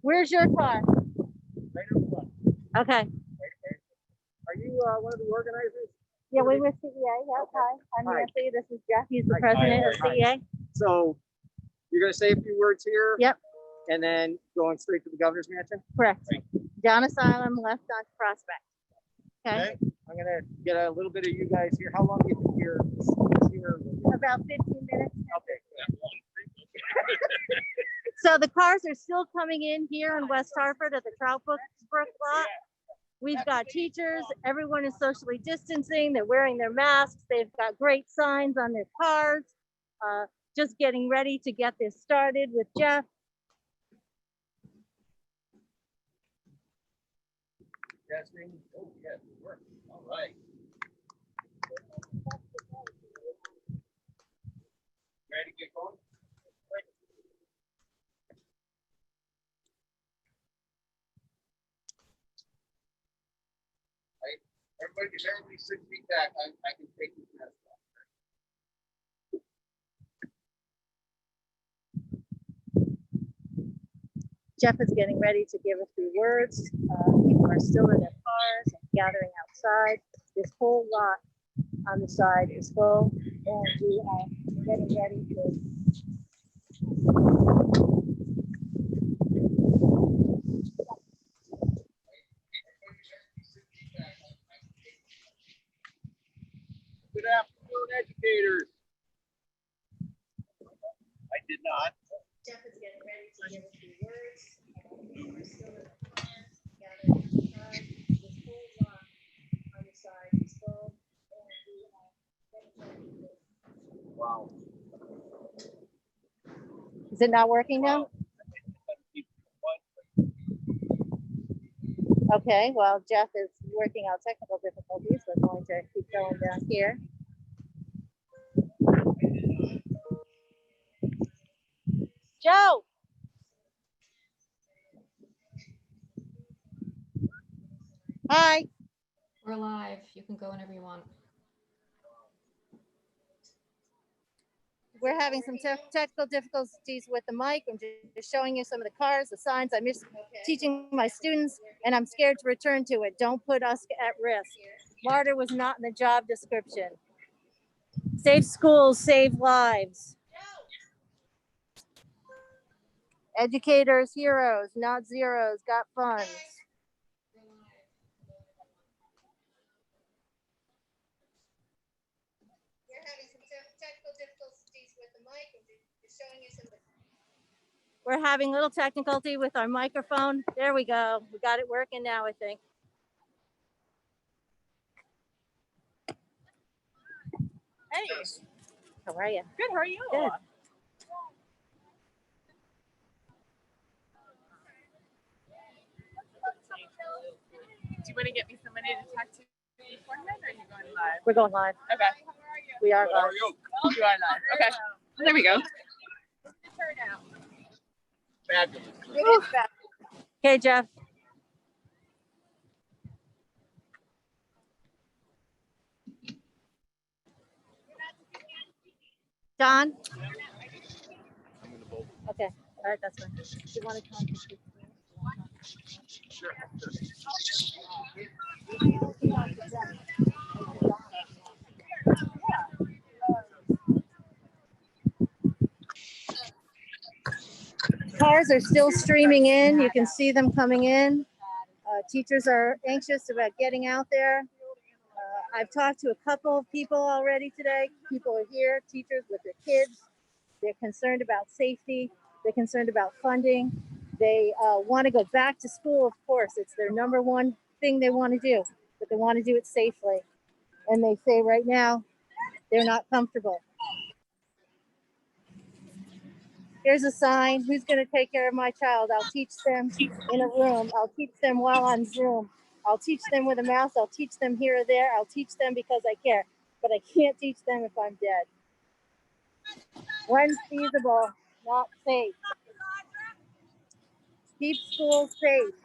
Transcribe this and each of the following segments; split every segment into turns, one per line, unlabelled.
Where's your car?
Right up front.
Okay.
Right. Are you one of the organizers?
Yeah, we were CEA. Yeah,
Okay.
hi. I'm
Hi.
Nancy. This is Jeff. He's the
Hi.
president
Hi.
of CEA.
So you're going to say a few words here?
Yep.
And then going straight to the governor's mansion?
Correct.
Right.
Down Asylum, left on Prospect. Okay.
I'm going to get a little bit of you guys here. How long do you think you're here?
About 15 minutes.
Okay.
So the cars are still coming in here in West Hartford at the Trout Brook lot. We've got teachers. Everyone is socially distancing. They're wearing their masks. They've got great signs on their cars. Just getting ready to get this started with Jeff.
Testing. Oh, yeah, it worked. All right. Ready to get going? Right. Everybody, if everybody's 6 feet back, I can take this mask off.
Jeff is getting ready to give a few words. People are still in their cars and gathering outside. This whole lot on the side is full, and we are getting ready to.
Good afternoon, educators. I did not.
Jeff is getting ready to give a few words. People are still in their cars, gathering outside. This whole lot on the side is full, and we are getting ready to.
Wow.
Is it not working now? Okay, well, Jeff is working out technical difficulties. We're going to keep going down here. Joe! Hi.
We're live. You can go whenever you want.
We're having some technical difficulties with the mic. I'm just showing you some of the cars, the signs. I'm just teaching my students, and I'm scared to return to it. Don't put us at risk. Martyr was not in the job description. Safe schools, save lives. Educators, heroes, not zeros, got funds. We're having some technical difficulties with the mic. I'm just showing you some of the. We're having a little technicolty with our microphone. There we go. We got it working now, I think.
Hey,
How are you?
good. How are you?
Good.
Do you want to get me somebody to talk to beforehand, or are you going live?
We're going live.
Okay.
We are live.
You are live. Okay. There we go. Good turnout.
Fabulous.
Okay, Jeff. Don? Okay. All right, that's fine. Do you want to come?
Sure.
Cars are still streaming in. You can see them coming in. Teachers are anxious about getting out there. I've talked to a couple of people already today. People are here, teachers with their kids. They're concerned about safety. They're concerned about funding. They want to go back to school, of course. It's their number one thing they want to do, but they want to do it safely. And they say right now, they're not comfortable. Here's a sign. Who's going to take care of my child? I'll teach them in a room. I'll teach them while on Zoom. I'll teach them with a mouse. I'll teach them here or there. I'll teach them because I care, but I can't teach them if I'm dead. When feasible, not safe. Keep schools safe.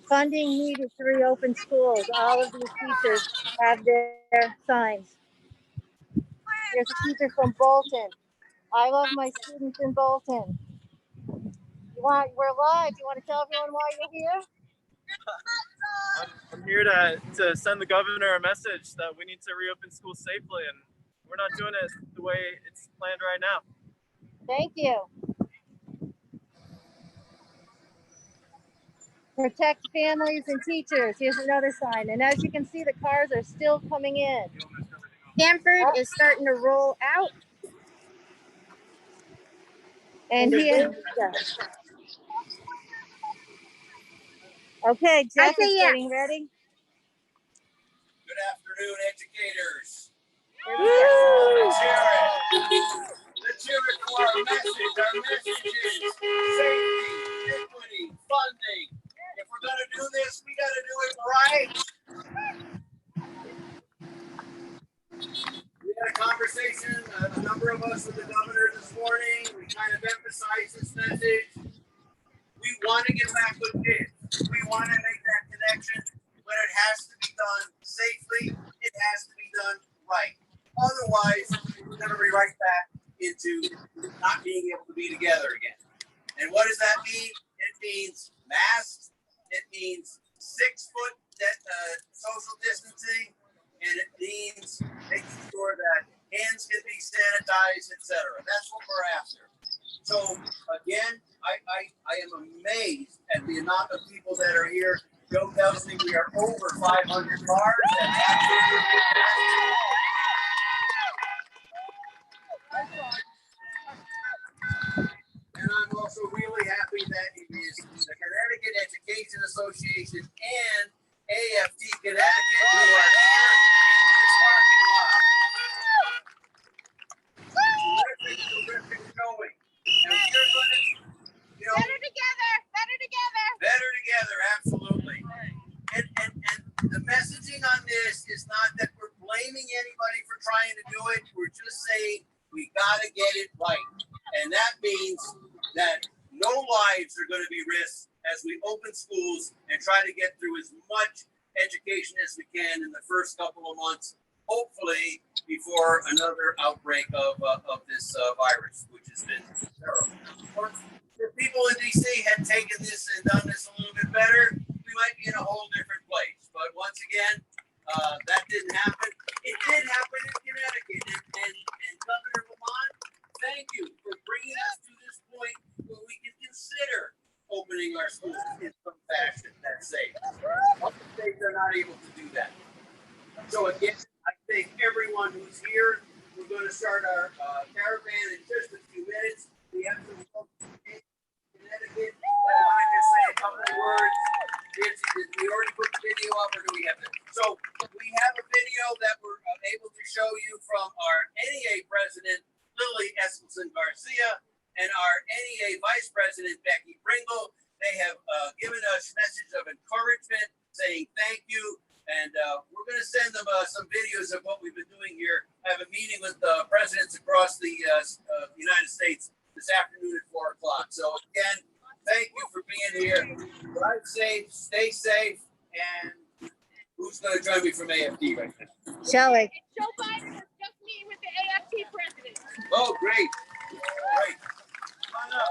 Funding needed to reopen schools. All of these teachers have their signs. Here's a teacher from Bolton. I love my students in Bolton. We're live. Do you want to tell everyone why you're here?
I'm here to send the governor a message that we need to reopen schools safely, and we're not doing it the way it's planned right now.
Thank you. Protect families and teachers. Here's another sign. And as you can see, the cars are still coming in. Hanford is starting to roll out. And here. Okay, Jeff is getting ready.
Good afternoon, educators.
Woo!
Let's hear it for our message. Our message is safety, equity, funding. If we're going to do this, we got to do it right. We had a conversation, a number of us with the governor this morning. We kind of emphasized this message. We want to get back with kids. We want to make that connection, but it has to be done safely. It has to be done right. Otherwise, we're going to be right back into not being able to be together again. And what does that mean? It means masks. It means 6 foot social distancing, and it means making sure that hands can be sanitized, etc. That's what we're after. So again, I am amazed at the amount of people that are here. Joe tells me we are over 500 cars. And I'm also really happy that it is the Connecticut Education Association and AFT Connecticut who are here in this parking lot. Terrific showing. And we're going to,
Better together,
better together, absolutely. And the messaging on this is not that we're blaming anybody for trying to do it. We're just saying we got to get it right. And that means that no lives are going to be risked as we open schools and try to get through as much education as we can in the first couple of months, hopefully before another outbreak of this virus, which has been terrible. If people in DC had taken this and done this a little bit better, we might be in a whole different place. But once again, that didn't happen. It did happen in Connecticut. And Governor Lamont, thank you for bringing us to this point where we can consider opening our schools in some fashion that's safe. Other states are not able to do that. So again, I thank everyone who's here. We're going to start our caravan in just a few minutes. We have some folks in Connecticut. I want to just say a couple of words. Did we already put the video up, or do we have it? So we have a video that we're able to show you from our NEA president, Lily Eskelsen Garcia, and our NEA vice president, Becky Pringle. They have given us message of encouragement, saying thank you. And we're going to send them some videos of what we've been doing here. I have a meeting with presidents across the United States this afternoon at 4 o'clock. So again, thank you for being here. Drive safe, stay safe, and who's going to join me from AFT right now?
Shelley.
Joe Biden was just meeting with the AFT president.
Oh, great. Great. Come on up.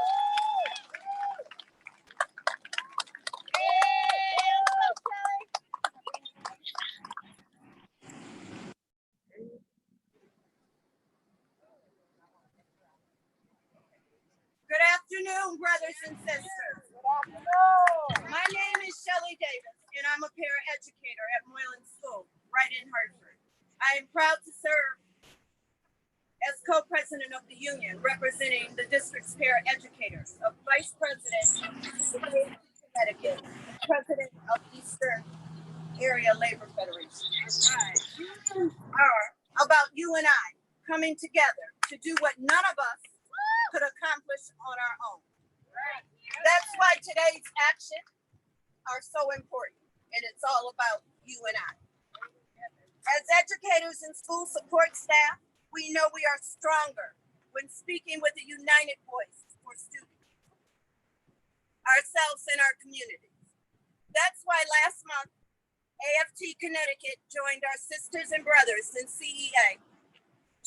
Good afternoon, brothers and sisters. My name is Shelley Davis, and I'm a paraeducator at Moylan School, right in Hartford. I am proud to serve as co-president of the union, representing the district's paraeducators, a vice president of Connecticut, and president of Eastern Area Labor Federation. Are about you and I coming together to do what none of us could accomplish on our own. That's why today's actions are so important, and it's all about you and I. As educators and school support staff, we know we are stronger when speaking with a united voice for students, ourselves, and our communities. That's why last month, AFT Connecticut joined our sisters and brothers in CEA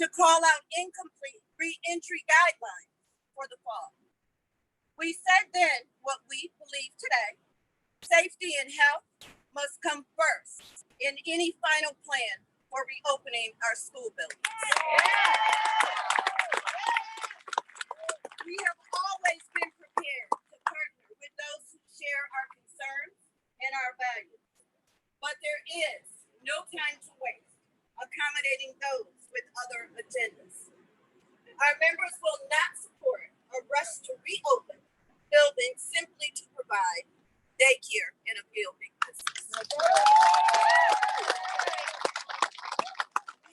to call out incomplete re-entry guidelines for the fall. We said then what we believe today. Safety and health must come first in any final plan for reopening our school buildings. We have always been prepared to partner with those who share our concerns and our values. But there is no time to waste accommodating those with other agendas. Our members will not support a rush to reopen buildings simply to provide daycare in a building.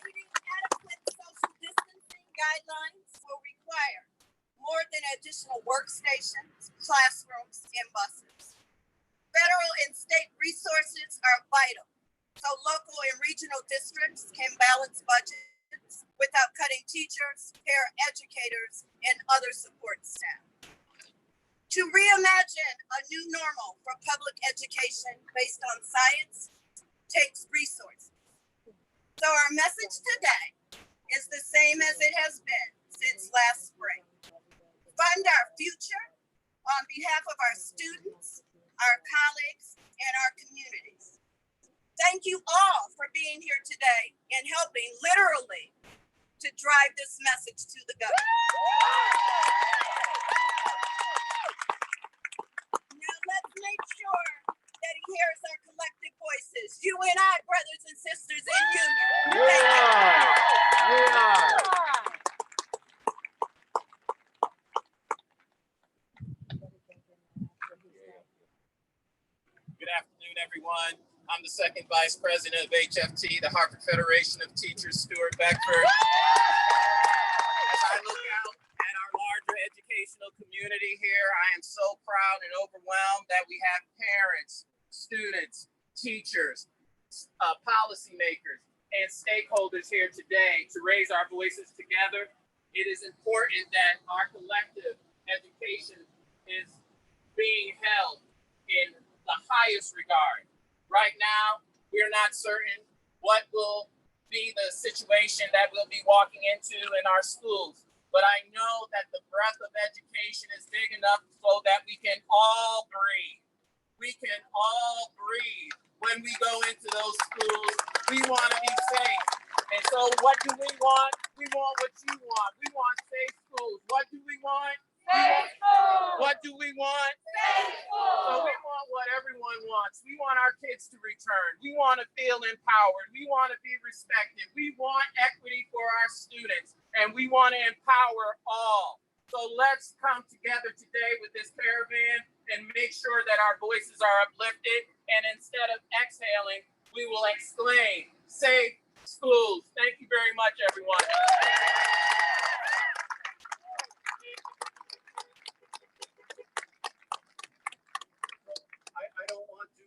Meeting adequate social distancing guidelines will require more than additional workstations, classrooms, and buses. Federal and state resources are vital so local and regional districts can balance budgets without cutting teachers, paraeducators, and other support staff. To reimagine a new normal for public education based on science takes resources. So our message today is the same as it has been since last spring. Fund our future on behalf of our students, our colleagues, and our communities. Thank you all for being here today and helping literally to drive this message to the governor. Now let's make sure that he hears our collective voices. You and I, brothers and sisters in union. Thank you.
Good afternoon, everyone. I'm the second vice president of HFT, the Hartford Federation of Teachers, Stuart Beckford. As I look out at our larger educational community here, I am so proud and overwhelmed that we have parents, students, teachers, policymakers, and stakeholders here today to raise our voices together. It is important that our collective education is being held in the highest regard. Right now, we're not certain what will be the situation that we'll be walking into in our schools. But I know that the breadth of education is big enough so that we can all breathe. We can all breathe when we go into those schools. We want to be safe. And so what do we want? We want what you want. We want safe schools. What do we want? What do we want? So we want what everyone wants. We want our kids to return. We want to feel empowered. We want to be respected. We want equity for our students, and we want to empower all. So let's come together today with this caravan and make sure that our voices are uplifted. And instead of exhaling, we will exclaim, safe schools. Thank you very much, everyone.
I don't want to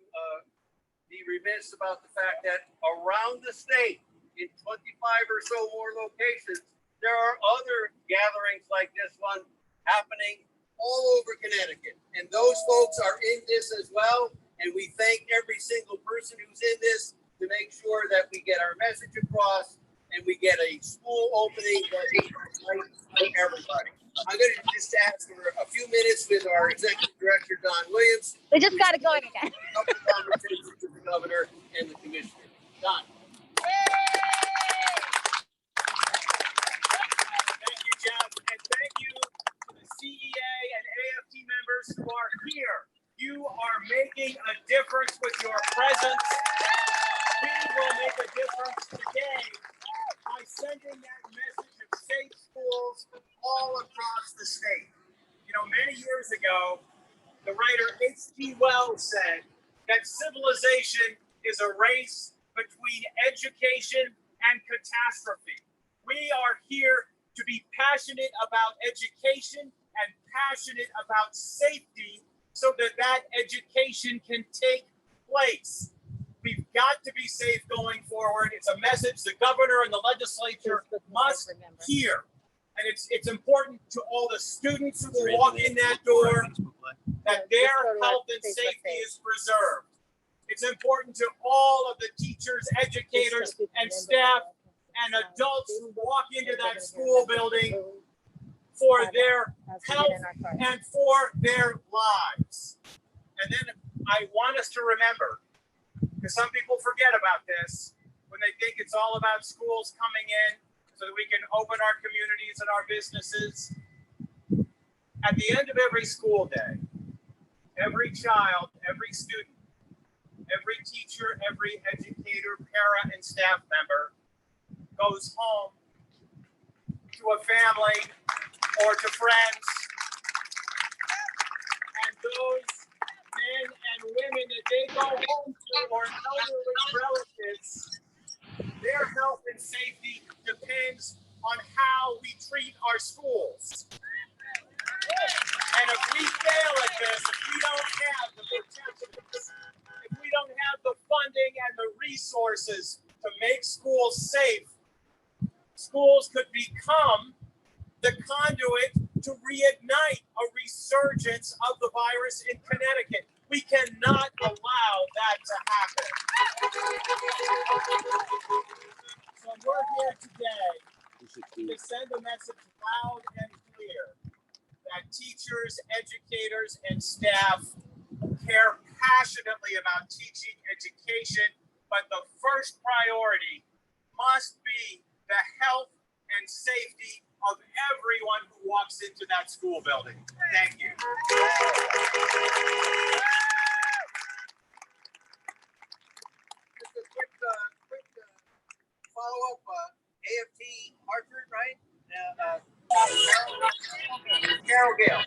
be remiss about the fact that around the state, in 25 or so more locations, there are other gatherings like this one happening all over Connecticut. And those folks are in this as well. And we thank every single person who's in this to make sure that we get our message across and we get a school opening that is right for everybody. I'm going to just ask for a few minutes with our Executive Director, Don Williams.
We just got it going again.
Couple conversations with the governor and the commissioner. Don.
Thank you, Jeff, and thank you to the CEA and AFT members who are here. You are making a difference with your presence. We will make a difference today by sending that message of safe schools all across the state. You know, many years ago, the writer H.G. Wells said that civilization is a race between education and catastrophe. We are here to be passionate about education and passionate about safety so that that education can take place. We've got to be safe going forward. It's a message the governor and the legislature must hear. And it's important to all the students who will walk in that door that their health and safety is preserved. It's important to all of the teachers, educators, and staff and adults who walk into that school building for their
As we
health
get in our car.
and for their lives. And then I want us to remember, because some people forget about this when they think it's all about schools coming in so that we can open our communities and our businesses. At the end of every school day, every child, every student, every teacher, every educator, para, and staff member goes home to a family or to friends. And those men and women that they go home to or elderly relatives, their health and safety depends on how we treat our schools. And if we fail at this, if we don't have the protections, if we don't have the funding and the resources to make schools safe, schools could become the conduit to reignite a resurgence of the virus in Connecticut. We cannot allow that to happen. So we're here today to send a message loud and clear that teachers, educators, and staff care passionately about teaching education, but the first priority must be the health and safety of everyone who walks into that school building. Thank you. Just a quick follow-up, AFT Hartford, right? Carol Gale.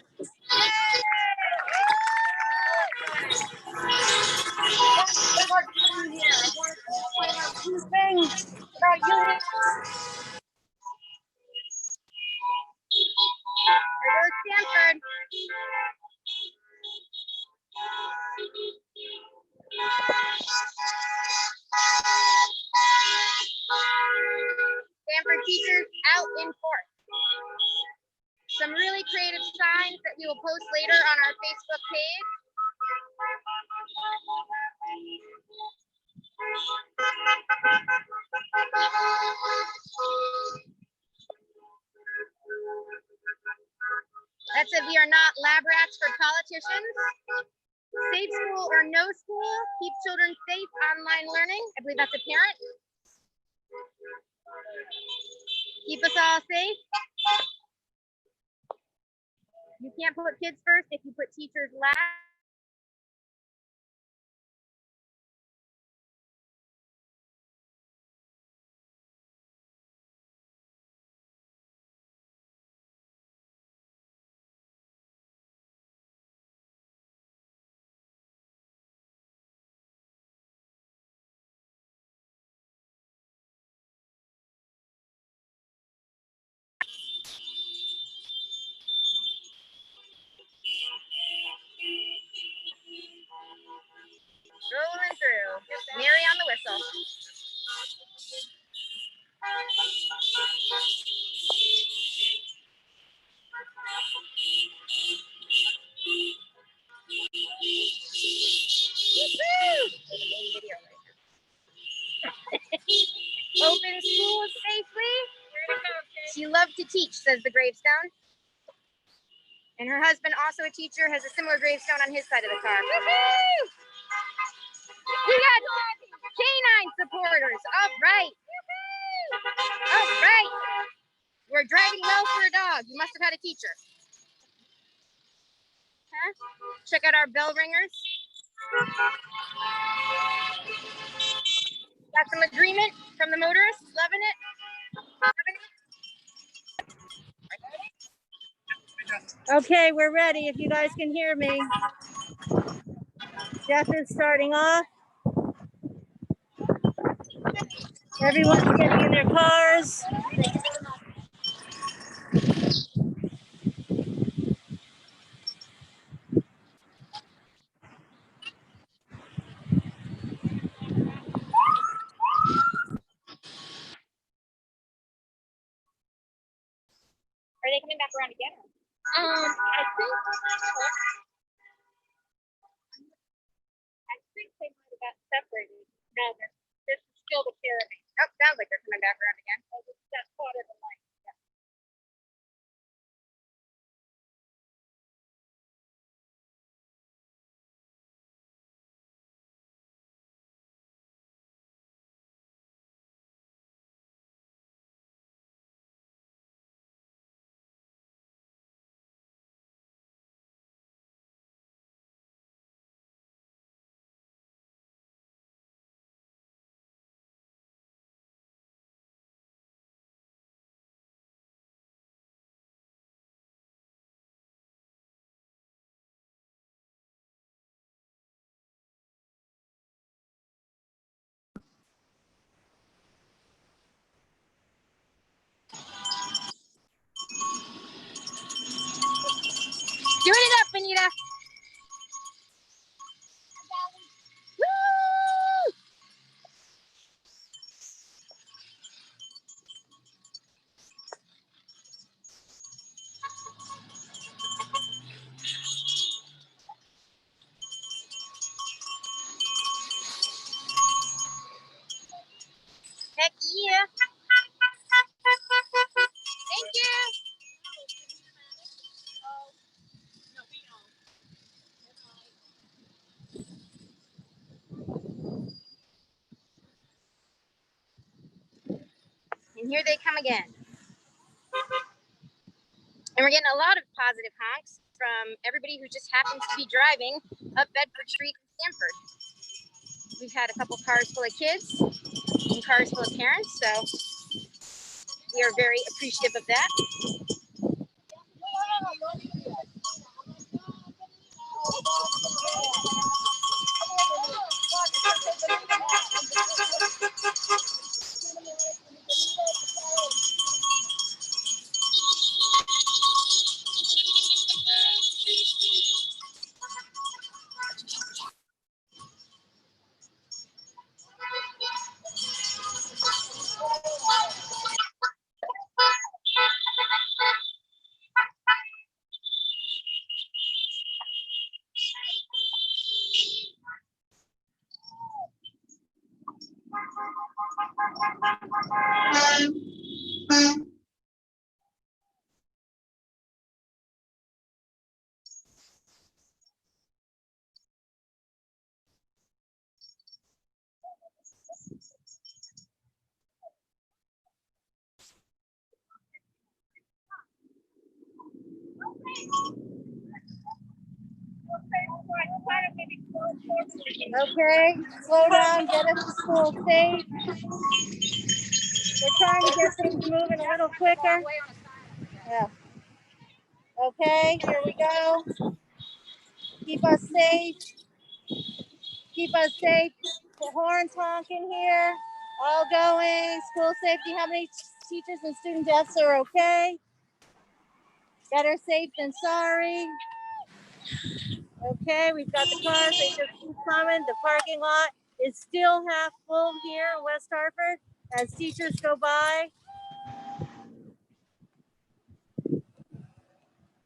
There goes Stanford. Stanford teachers out in force. Some really creative signs that we will post later on our Facebook page. That said, we are not lab rats for politicians. Safe school or no school, keep children safe online learning. I believe that's a parent. Keep us all safe. You can't put kids first if you put teachers last. Rolling through. Mary on the whistle. Open schools safely. She loved to teach, says the gravestone. And her husband, also a teacher, has a similar gravestone on his side of the car. Woo-hoo! We got canine supporters. All right. All right. We're driving well for a dog. You must have had a teacher. Huh? Check out our bell ringers. Got some agreement from the motorists. Loving it. Okay, we're ready if you guys can hear me. Jeff is starting off. Everyone's getting in their cars. Are they coming back around again? I think they might have got separated. No, this is still the caravan. Oh, sounds like they're coming back around again. Oh, that's caught in the light.
here they come again. And we're getting a lot of positive honks from everybody who just happens to be driving up Bedford Street in Stamford. We've had a couple cars full of kids and cars full of parents, so we are very appreciative of that.
Okay, slow down, get us to school safe. We're trying to get things moving a little quicker. Yeah. Okay, here we go. Keep us safe. Keep us safe. The horns honking here. All going. School safety. How many teachers and student deaths are okay? Better safe than sorry. Okay, we've got the cars. They just keep coming. The parking lot is still half full here in West Hartford as teachers go by.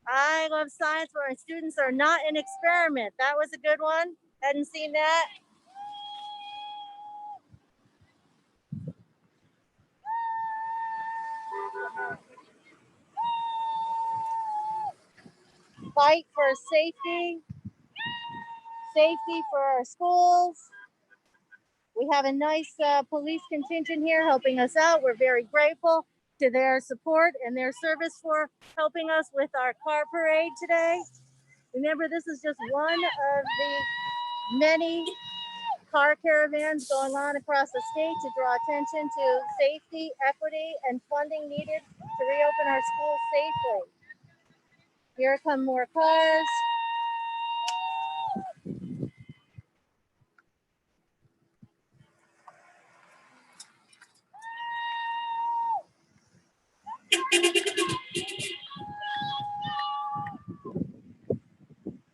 I love science where our students are not an experiment. That was a good one. Hadn't seen that. Fight for safety. Safety for our schools. We have a nice police contingent here helping us out. We're very grateful to their support and their service for helping us with our car parade today. Remember, this is just one of the many car caravans going on across the state to draw attention to safety, equity, and funding needed to reopen our schools safely. Here come more cars.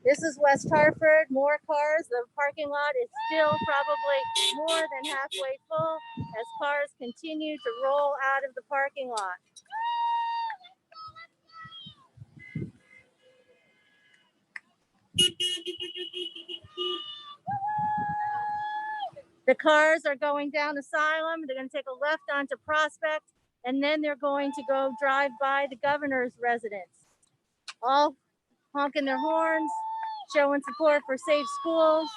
This is West Hartford, more cars. The parking lot is still probably more than halfway full as cars continue to roll out of the parking lot. The cars are going down Asylum. They're going to take a left onto Prospect, and then they're going to go drive by the governor's residence. All honking their horns, showing support for safe schools.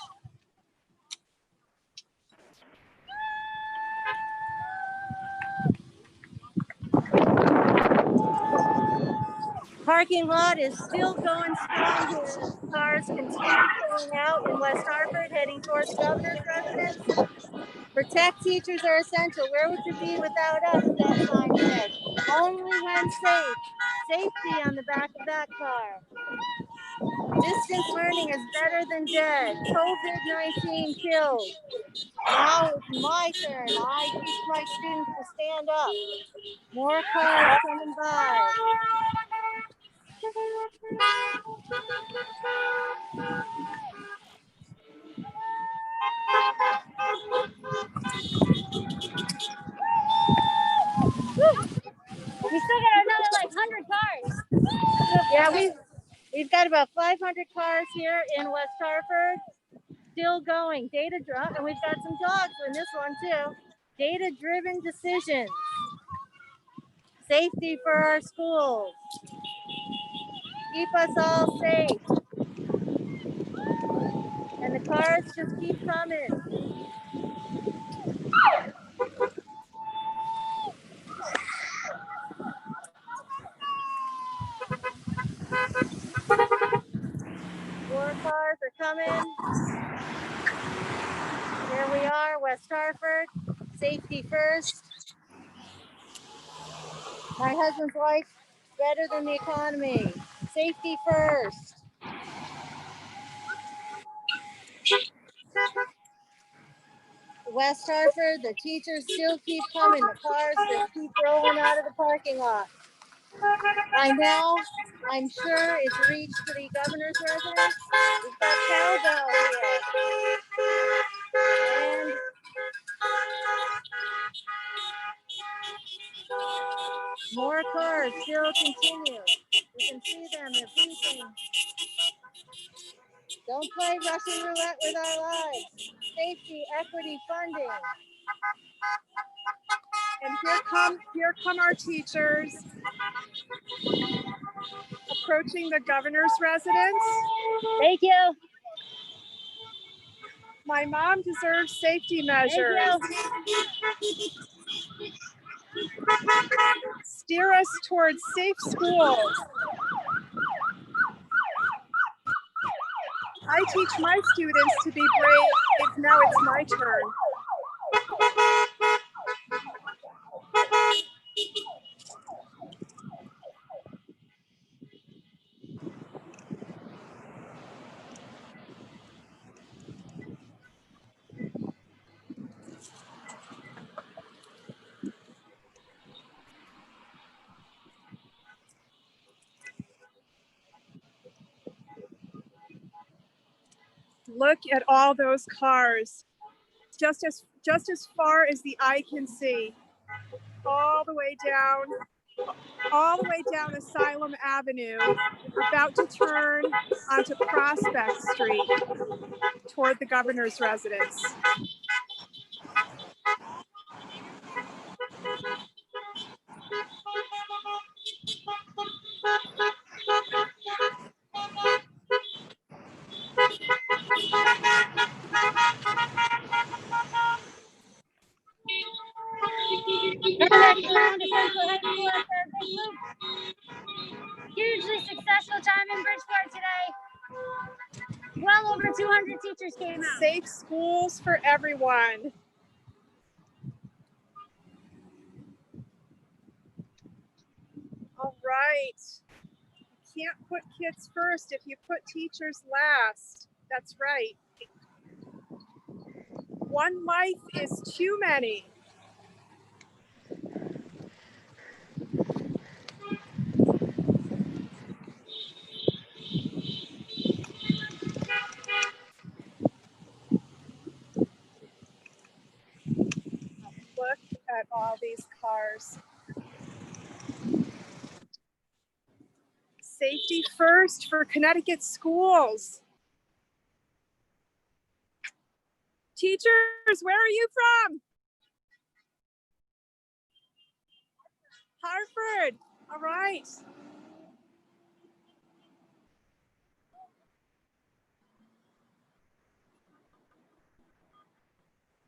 Parking lot is still going strong here as cars continue pulling out in West Hartford, heading towards the governor's residence. Protect teachers are essential. Where would you be without us? That sign said. Only when safe. Safety on the back of that car. Distance learning is better than dead. COVID-19 kills. Now it's my turn. I teach my students to stand up. More cars coming by.
We still got another like 100 cars.
Yeah, we've got about 500 cars here in West Hartford. Still going. And we've got some dogs in this one too. Data-driven decisions. Safety for our schools. Keep us all safe. And the cars just keep coming. safety first. My husband's life better than the economy. Safety first. West Hartford, the teachers still keep coming. The cars just keep rolling out of the parking lot. By now, I'm sure it's reached the governor's residence. We've got cowbell here. And more cars still continue. You can see them, they're beeping. Don't play Russian roulette with our lives. Safety, equity, funding.
And here come our teachers approaching the governor's residence.
Thank you.
My mom deserves safety measures. Steer us towards safe schools. I teach my students to be brave. Now it's my turn. Look at all those cars, just as far as the eye can see, all the way down Asylum Avenue, about to turn onto Prospect Street toward the governor's residence.
Hugely successful time in Bridgeport today. Well over 200 teachers came out.
Safe schools for everyone. All right. You can't put kids first if you put teachers last. That's right. One life is too many. Look at all these cars. Safety first for Connecticut schools. Teachers, where are you from? Hartford. All right.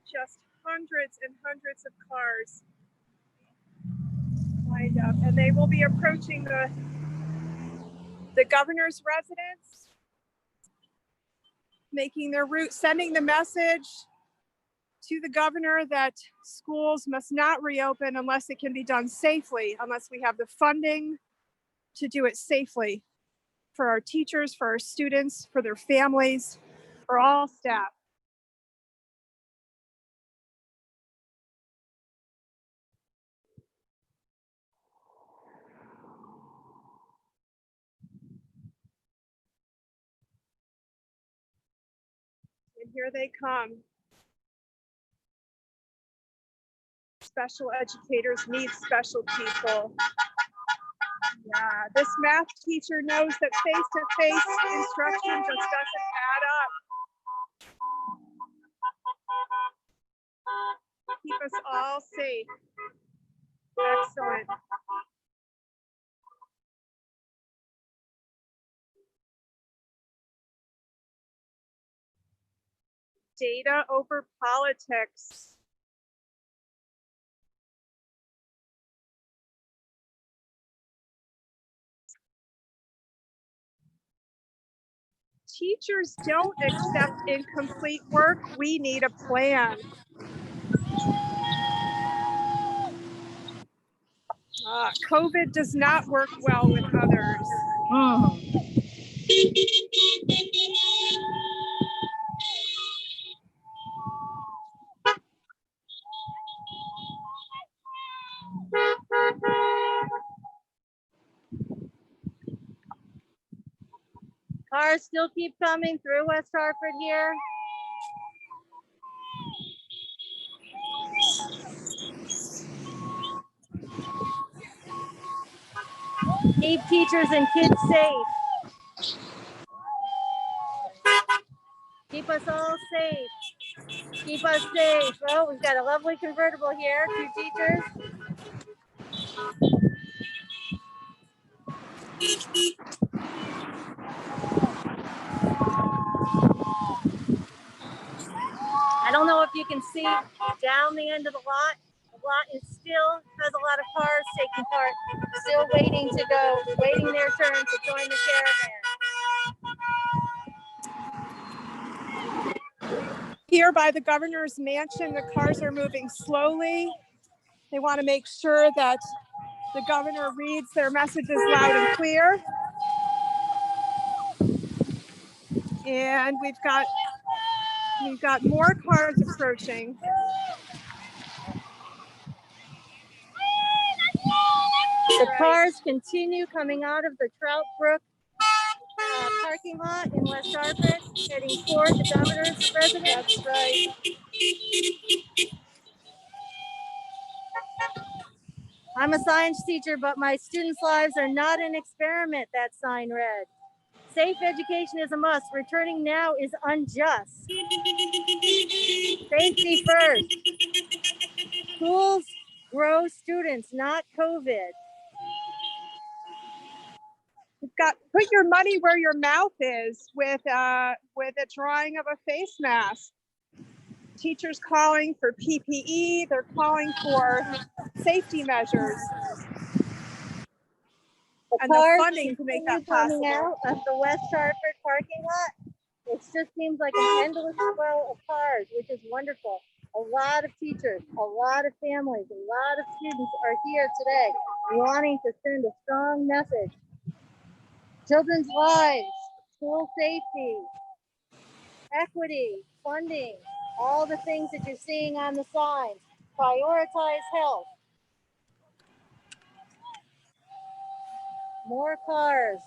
Just hundreds and hundreds of cars lined up, and they will be approaching the governor's residence, making their route, sending the message to the governor that schools must not reopen unless it can be done safely, unless we have the funding to do it safely for our teachers, for our students, for their families, for all staff. And here they come. Special educators need special people. Yeah, this math teacher knows that face-to-face instruction just doesn't add up. Keep us all safe. Excellent. Data over politics. Teachers don't accept incomplete work. We need a plan. COVID does not work well with others.
Cars still keep coming through West Hartford here. Keep teachers and kids safe. Keep us all safe. Keep us safe. Oh, we've got a lovely convertible here, 2 teachers. I don't know if you can see down the end of the lot. The lot is still has a lot of cars taking part, still waiting to go, waiting their turn to join the caravan.
Here by the governor's mansion, the cars are moving slowly. They want to make sure that the governor reads their messages loud and clear. And we've got more cars approaching.
The cars continue coming out of the Trout Brook parking lot in West Hartford, heading toward the governor's residence. That's right. I'm a science teacher, but my students' lives are not an experiment, that sign read. Safe education is a must. Returning now is unjust. Safety first. Schools grow students, not COVID.
You've got put your money where your mouth is with a drawing of a face mask. Teachers calling for PPE. They're calling for safety measures. And the funding to make that possible.
Coming out of the West Hartford parking lot, it just seems like an endless flow of cars, which is wonderful. A lot of teachers, a lot of families, a lot of students are here today wanting to send a strong message. Children's lives, school safety, equity, funding, all the things that you're seeing on the signs. Prioritize health. More cars.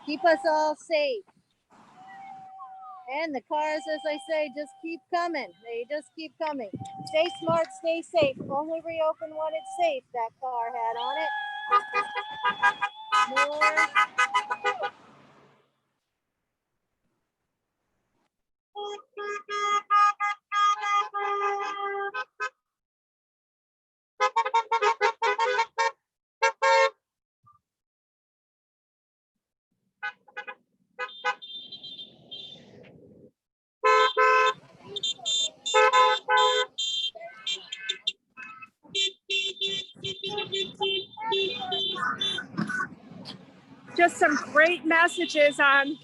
Keep us all safe. And the cars, as I say, just keep coming. They just keep coming. Stay smart, stay safe. Only reopen when it's safe, that car had on it. More.
Just some great messages on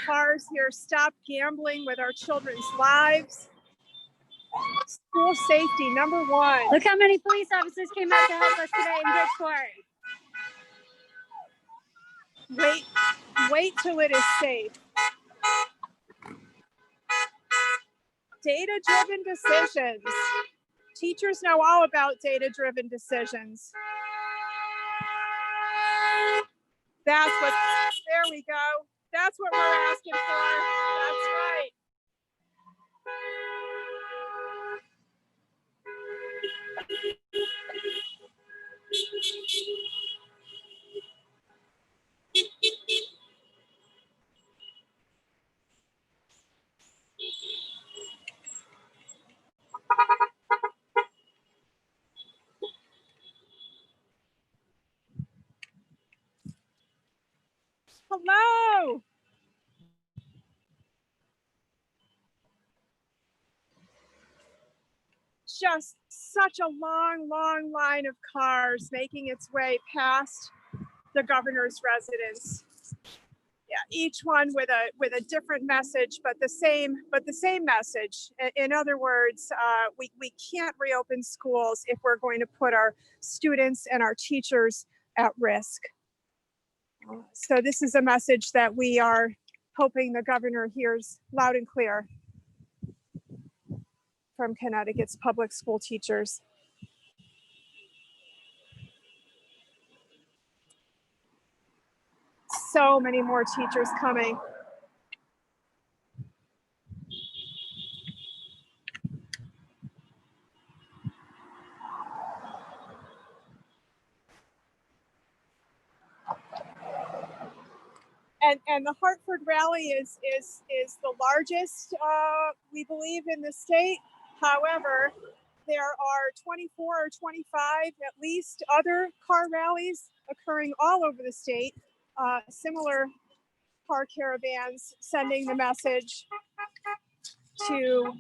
cars here. Stop gambling with our children's lives. School safety, number 1.
Look how many police officers came out to help us today in Bridgeport.
Wait till it is safe. Data-driven decisions. Teachers know all about data-driven decisions. There we go. That's what we're asking for. That's right. Hello. Just such a long line of cars making its way past the governor's residence. Yeah, each one with a different message, but the same message. In other words, we can't reopen schools if we're going to put our students and our teachers at risk. So this is a message that we are hoping the governor hears loud and clear from Connecticut's public school teachers. So many more teachers coming. And the Hartford rally is the largest, we believe, in the state. However, there are 24 or 25 at least other car rallies occurring all over the state. Similar car caravans sending the message to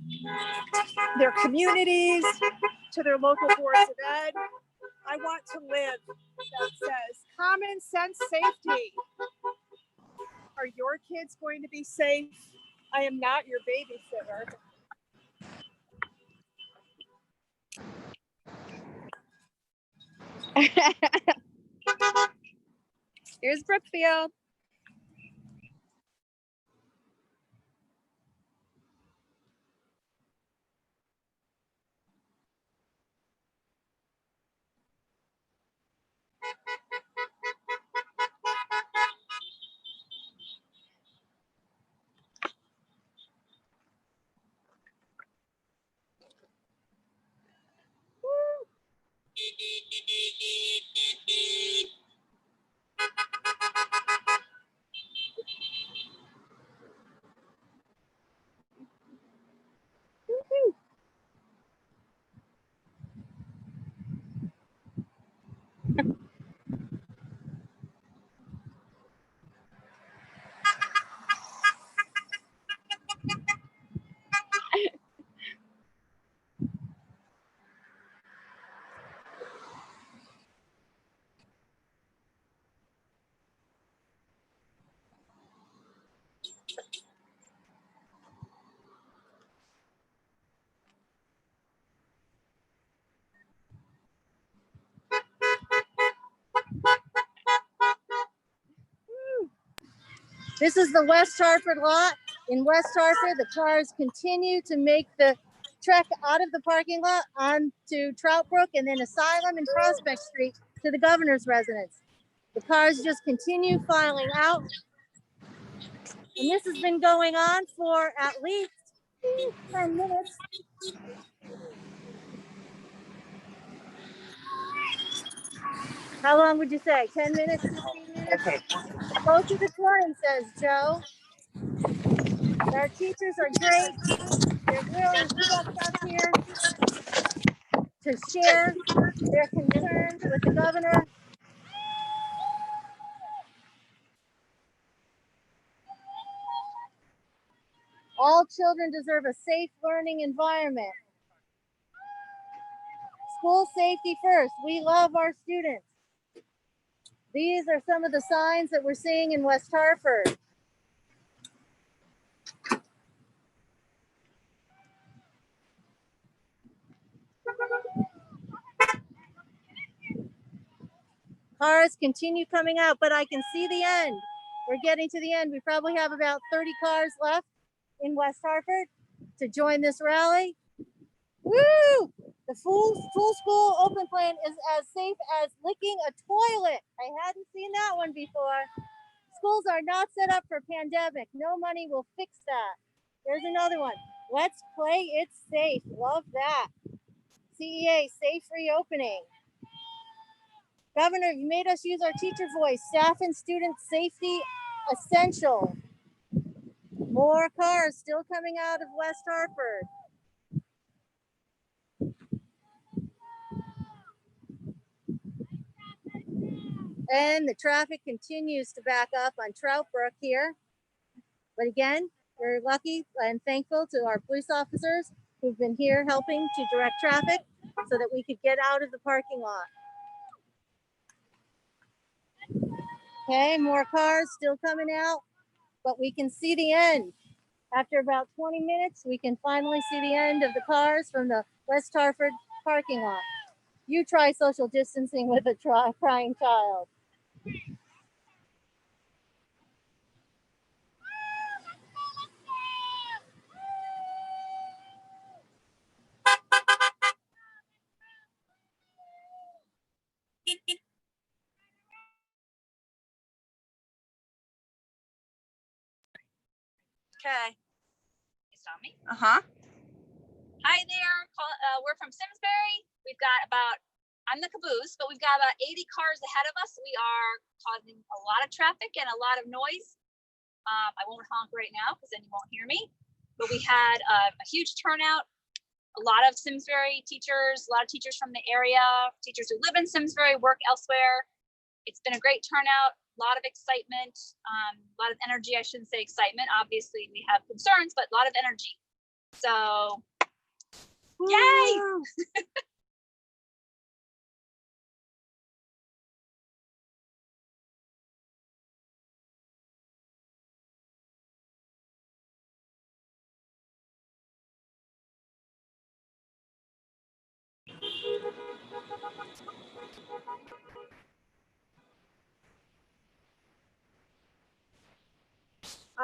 their communities, to their local boards of ed. I want to live, that says common sense safety. Are your kids going to be safe? I am not your babysitter.
Here's Brookfield.
This is the West Hartford lot. In West Hartford, the cars continue to make the trek out of the parking lot onto Trout Brook and then Asylum and Prospect Street to the governor's residence. The cars just continue filing out. And this has been going on for at least 10 minutes. How long would you say? 10 minutes, 15 minutes?
Okay.
Go to the 20, says Joe. Our teachers are great. They're really stepped up here to share their concerns with the governor. All children deserve a safe learning environment. School safety first. We love our students. These are some of the signs that we're seeing in West Hartford. Cars continue coming out, but I can see the end. We're getting to the end. We probably have about 30 cars left in West Hartford to join this rally. Woo! The full school open plan is as safe as licking a toilet. I hadn't seen that one before. Schools are not set up for a pandemic. No money will fix that. There's another one. Let's play it safe. Love that. CEA, safe reopening. Governor, you made us use our teacher voice. Staff and student safety essential. More cars still coming out of West Hartford. And the traffic continues to back up on Trout Brook here. But again, we're lucky and thankful to our police officers who've been here helping to direct traffic so that we could get out of the parking lot. Okay, more cars still coming out. but we can see the end. After about 20 minutes, we can finally see the end of the cars from the West Hartford parking lot. You try social distancing with a crying child.
Okay.
You saw me?
Uh-huh.
Hi there. We're from Simsbury. We've got I'm the caboose, but we've got about 80 cars ahead of us. We are causing a lot of traffic and a lot of noise. I won't honk right now because then you won't hear me. But we had a huge turnout. A lot of Simsbury teachers, a lot of teachers from the area, teachers who live in Simsbury, work elsewhere. It's been a great turnout, a lot of excitement, a lot of energy. I shouldn't say excitement. Obviously, we have concerns, but a lot of energy. So, yay!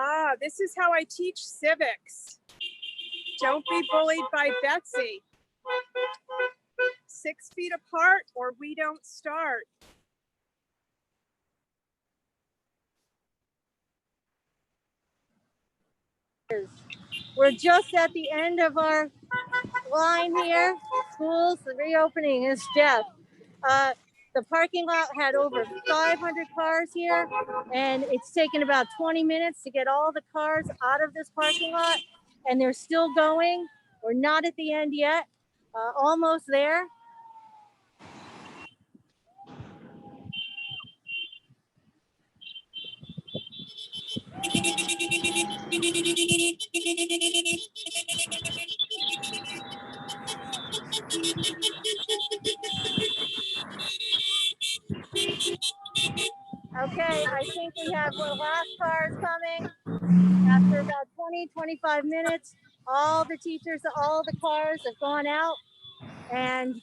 Ah, this is how I teach civics. Don't be bullied by Betsy. 6 feet apart or we don't start.
We're just at the end of our line here. Schools, the reopening is death. The parking lot had over 500 cars here, and it's taken about 20 minutes to get all the cars out of this parking lot, and they're still going. We're not at the end yet, almost there. Okay, I think we have the last cars coming. After about 20-25 minutes, all the teachers, all the cars have gone out, and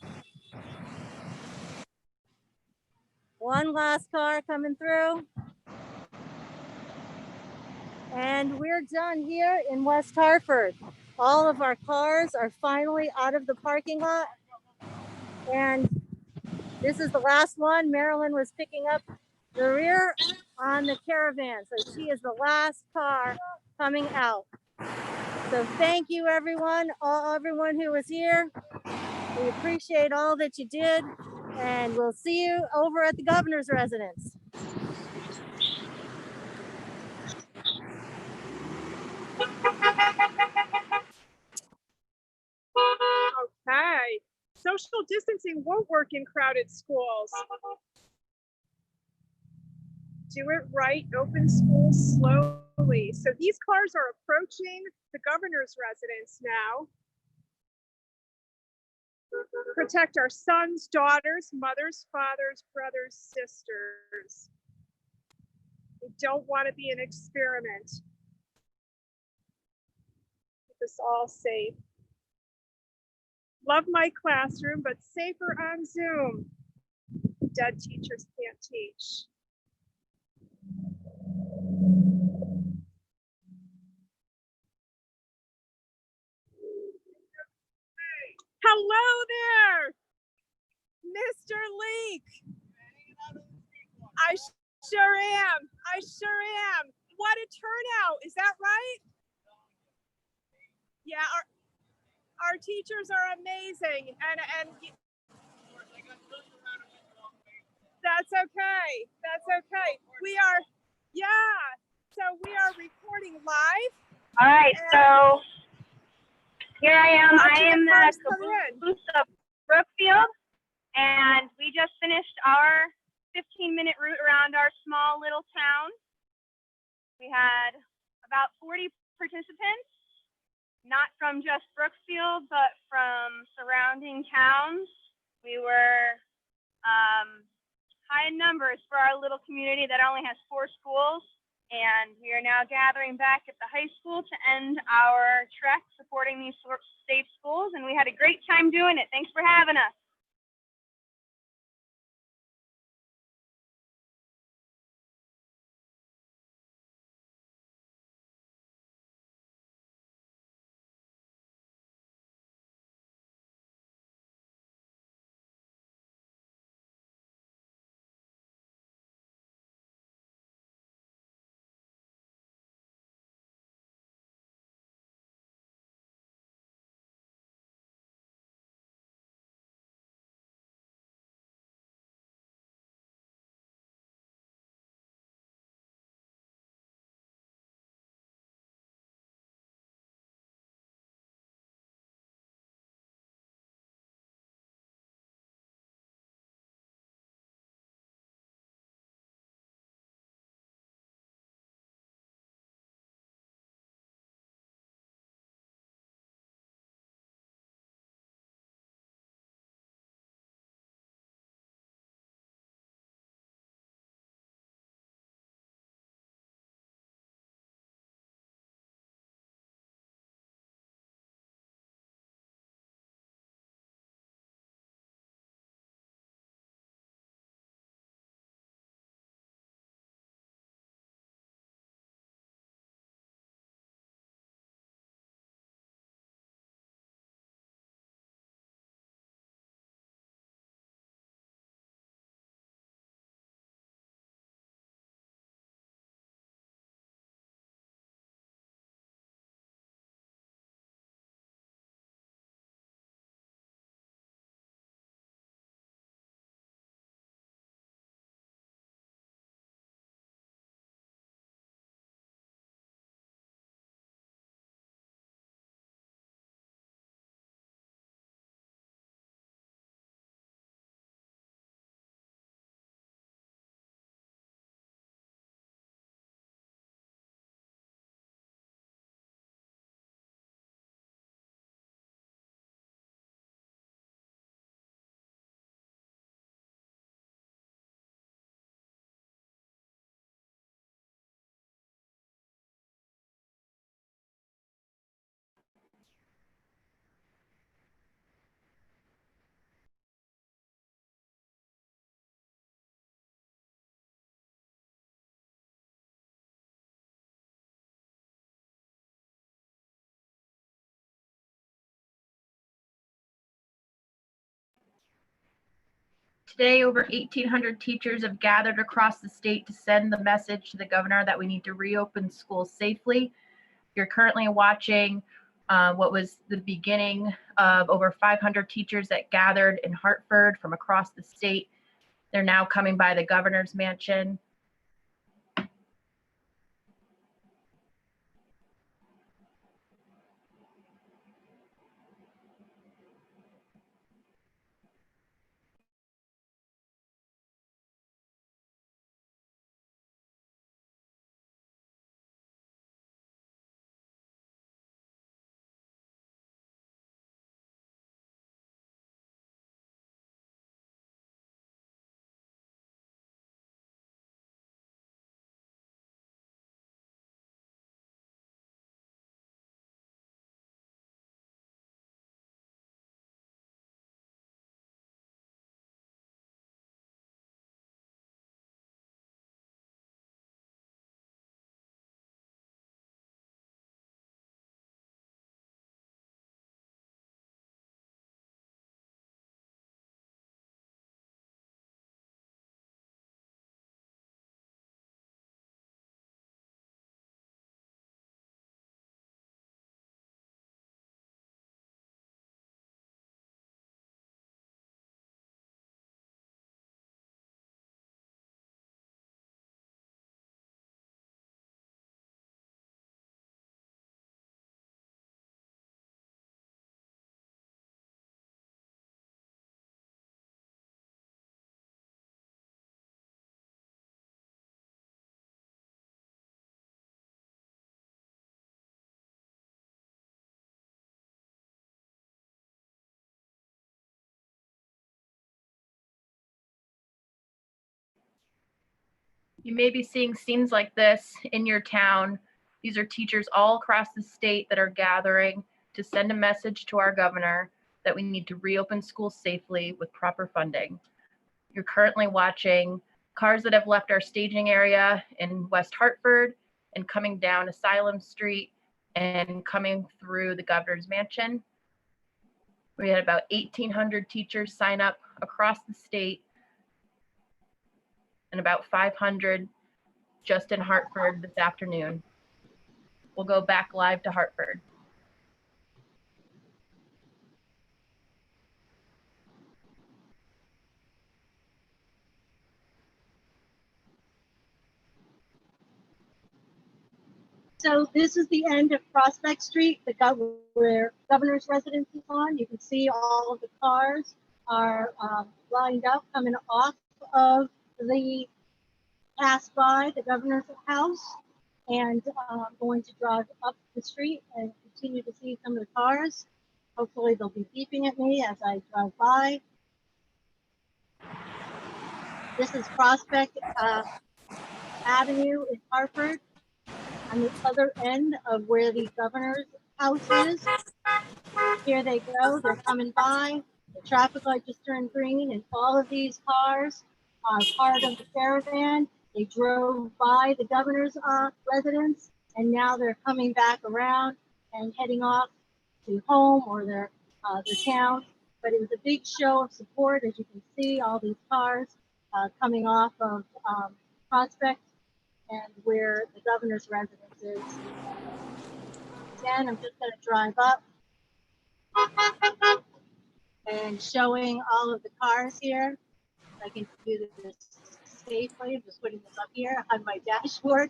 one last car coming through. And we're done here in West Hartford. All of our cars are finally out of the parking lot. And this is the last one. Marilyn was picking up the rear on the Caravan. So she is the last car coming out. So thank you everyone who was here. We appreciate all that you did. And we'll see you over at the governor's residence.
Okay. Social distancing won't work in crowded schools. Do it right, open schools slowly. So these cars are approaching the governor's residence now. Protect our sons, daughters, mothers, fathers, brothers, sisters. We don't want to be an experiment. Keep us all safe. Love my classroom, but safer on Zoom. Dead teachers can't teach. Hello there, Mr. Leak. I sure am. I sure am. What a turnout. Is that right? Yeah, our teachers are amazing. And that's okay. That's okay. We are, yeah. So we are recording live.
All right, so here I am. I am the caboose of Brookfield, and we just finished our 15-minute route around our small little town. We had about 40 participants, not from just Brookfield, but from surrounding towns. We were high in numbers for our little community that only has 4 schools. And we are now gathering back at the high school to end our trek supporting these safe schools. And we had a great time doing it. Thanks for having us.
Today, over 1,800 teachers have gathered across the state to send the message to the governor that we need to reopen schools safely. You're currently watching what was the beginning of over 500 teachers that gathered in Hartford from across the state. They're now coming by the governor's mansion. You may be seeing scenes like this in your town. These are teachers all across the state that are gathering to send a message to our governor that we need to reopen schools safely with proper funding. You're currently watching cars that have left our staging area in West Hartford and coming down Asylum Street and coming through the governor's mansion. We had about 1,800 teachers sign up across the state and about 500 just in Hartford this afternoon. We'll go back live to Hartford.
So this is the end of Prospect Street, where governor's residence is on. You can see all of the cars are lined up coming off of the pass by the governor's house, and going to drive up the street and continue to see some of the cars. Hopefully they'll be beeping at me as I drive by. This is Prospect Avenue in Hartford, on the other end of where the governor's house is. Here they go, they're coming by. The traffic light just turned green, and all of these cars are part of the caravan. They drove by the governor's residence, and now they're coming back around and heading off to home or their town. But it was a big show of support, as you can see, all these cars coming off of Prospect and where the governor's residence is. Again, I'm just going to drive up and showing all of the cars here. I can do this safely. I'm just putting this up here on my dashboard,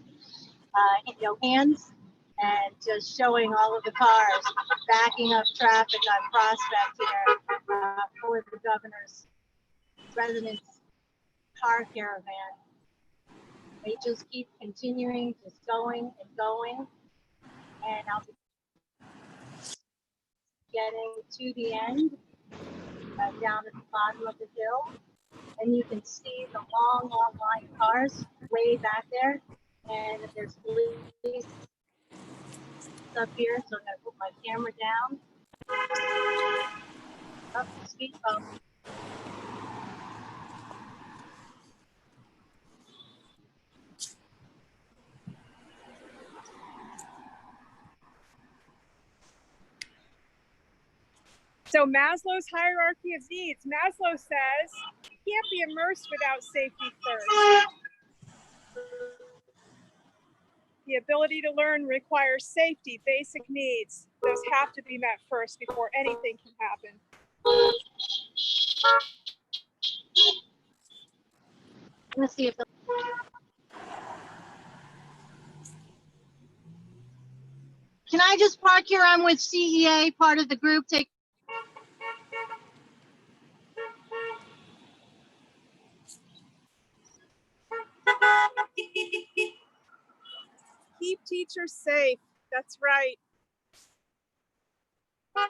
hands, and just showing all of the cars backing up traffic on Prospect here for the governor's residence car caravan. They just keep continuing, just going and going. And I'll be getting to the end, down at the bottom of the hill. And you can see the long, long line of cars way back there. And there's police up here, so I'm gonna put my camera down. Up the speed bump.
So Maslow's hierarchy of needs. Maslow says you can't be immersed without safety first. The ability to learn requires safety, basic needs. Those have to be met first before anything can happen.
Let's see if the Can I just park here? I'm with CEA, part of the group.
Keep teachers safe. That's right. Woo!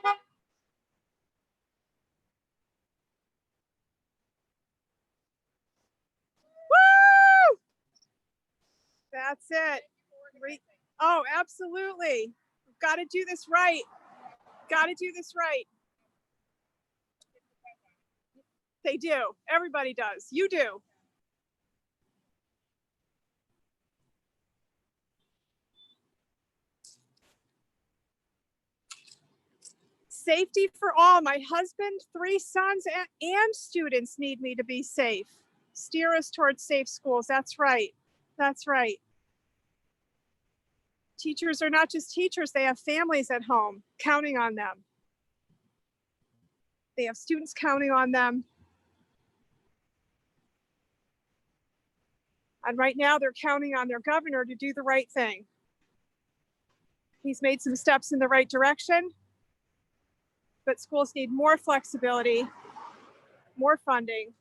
That's it. Oh, absolutely. We've got to do this right. Got to do this right. They do. Everybody does. You do. Safety for all. My husband, 3 sons, and students need me to be safe. Steer us towards safe schools. That's right. That's right. Teachers are not just teachers. They have families at home counting on them. They have students counting on them. And right now they're counting on their governor to do the right thing. He's made some steps in the right direction, but schools need more flexibility, more funding.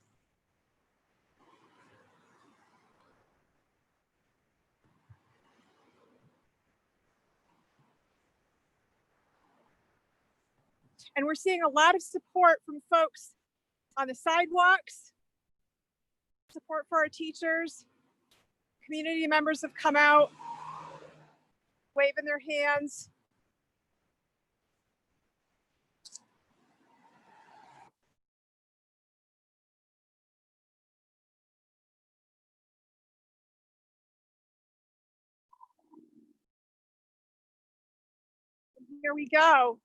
And we're seeing a lot of support from folks on the sidewalks, support for our teachers, Community members have come out, waving their hands. Here we go.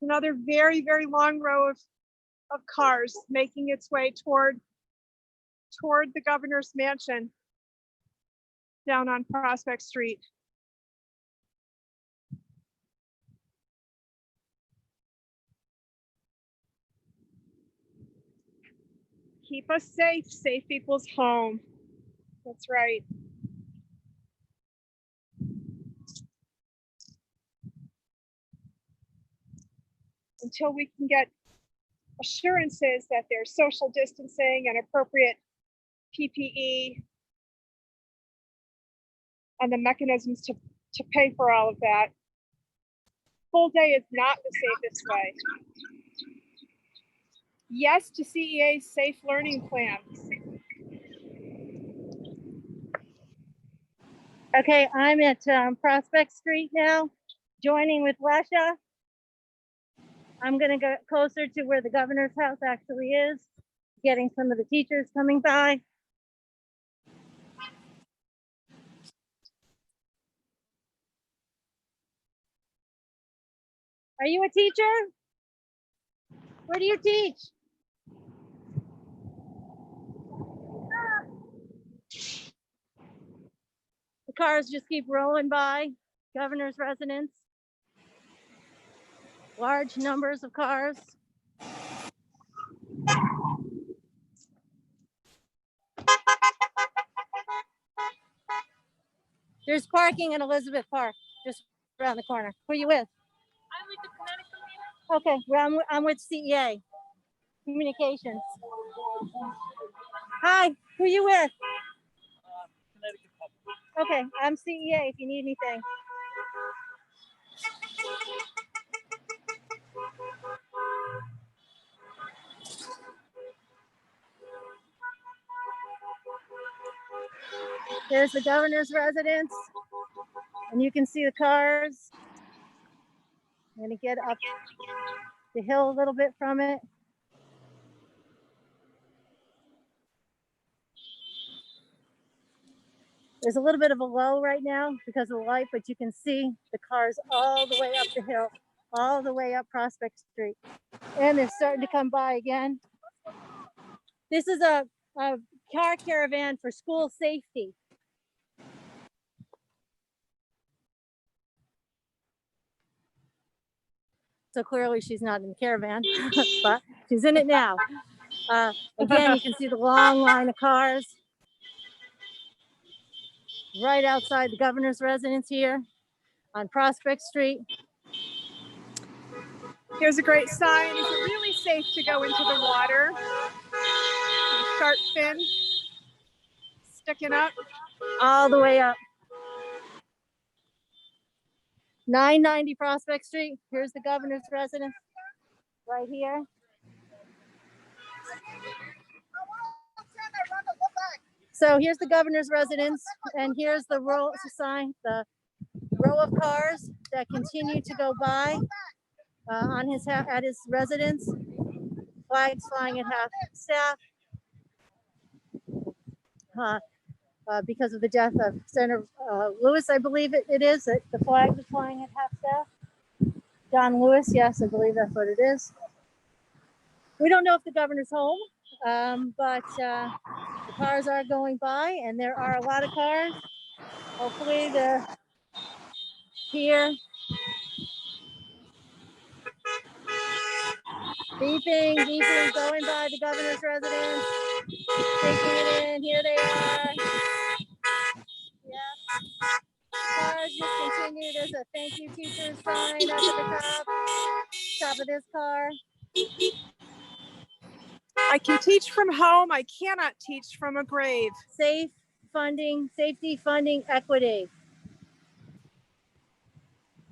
Another very, very long row of cars making its way toward the governor's mansion down on Prospect Street. Keep us safe, safe people's home. That's right. Until we can get assurances that there's social distancing and appropriate PPE and the mechanisms to pay for all of that. Full day is not the safest way. Yes to CEA's safe learning plan.
Okay, I'm at Prospect Street now, joining with Lesha. I'm gonna go closer to where the governor's house actually is, getting some of the teachers coming by. Are you a teacher? Where do you teach? The cars just keep rolling by, governor's residence. Large numbers of cars. There's parking in Elizabeth Park, just around the corner. Who are you with?
I'm with the Connecticut Community.
Okay, well, I'm with CEA Communications. Hi, who are you with?
Connecticut Public.
Okay, I'm CEA if you need anything. There's the governor's residence, and you can see the cars. I'm gonna get up the hill a little bit from it. There's a little bit of a lull right now because of the light, but you can see the cars all the way up the hill, all the way up Prospect Street. And they're starting to come by again. This is a car caravan for school safety. So clearly she's not in the caravan, but she's in it now. Again, you can see the long line of cars right outside the governor's residence here on Prospect Street.
Here's a great sign. Is it really safe to go into the water? Shark fin sticking up.
All the way up. 990 Prospect Street. Here's the governor's residence right here. So here's the governor's residence, and here's the row sign, the row of cars that continue to go by at his residence. Flags flying at half staff because of the death of Senator Lewis, I believe it is. The flag is flying at half staff. John Lewis, yes, I believe that's what it is. We don't know if the governor's home, but the cars are going by, and there are a lot of cars. Hopefully they're here. Beeping, going by the governor's residence, taking it in. Here they are. Yeah. Cars just continue. There's a thank you teachers sign up at the top of this car.
I can teach from home. I cannot teach from a grave.
Safe funding, safety funding, equity.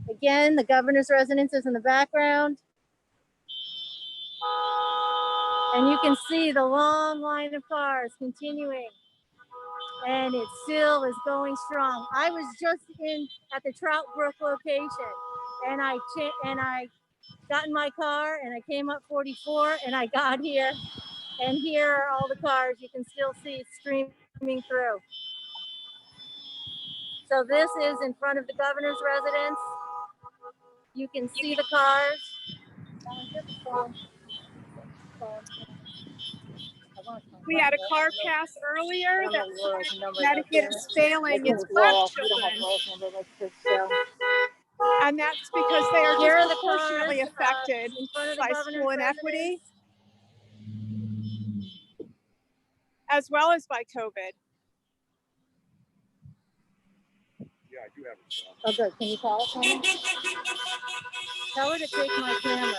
Again, the governor's residence is in the background. And you can see the long line of cars continuing and it still is going strong. I was just at the Trout Brook location, and I got in my car and I came up 44 and I got here, and here are all the cars you can still see streaming through. So this is in front of the governor's residence. You can see the cars.
We had a car pass earlier that Connecticut is failing its black children. And that's because they are
Here are the
disproportionately
cars,
affected
in front of the
by
governor's
school inequity, as well as by COVID.
Yeah, I do have it.
Oh, good. Can you call it for me? Tell her to take my camera.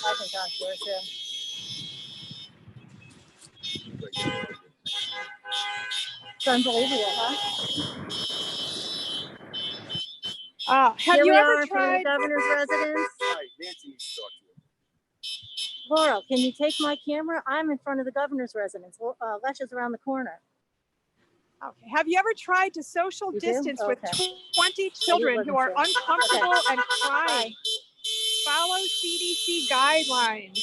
I can talk to her too. It's unbelievable, huh?
Have
Here
you
we
ever
are in front of
tried?
the governor's residence.
Hi, Nancy needs to talk to you.
Laurel, can you take my camera? I'm in front of the governor's residence. Lesha's around the corner.
Okay. Have you ever tried to social
You do?
distance with
Okay.
20 children who are
wasn't sure.
uncomfortable
Okay.
and crying? Follow CDC guidelines.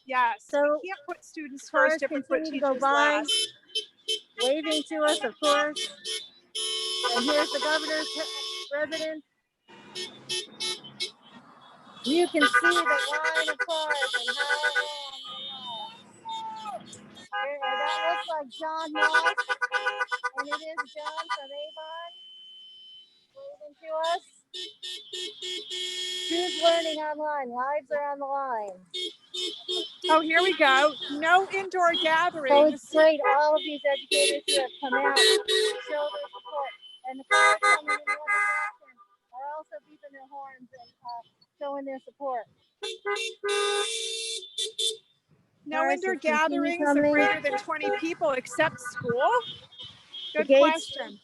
Yes,
So
we can't put students
cars
first if we put
continue to go
teachers
by,
last.
waving to us, of course. And here's the governor's residence. You can see the line of cars and how long they are. That looks like John Moss, and it is John from Avon waving to us. Who's learning online? Lives are on the line.
Oh, here we go. No indoor
So
gatherings.
it's great. All of these educators who have come out to show their support. And the cars coming in the other direction are also beeping their horns and showing their support.
No
Cars
indoor
just continue
gatherings of
coming.
greater than 20 people except school?
The
Good
gates
question.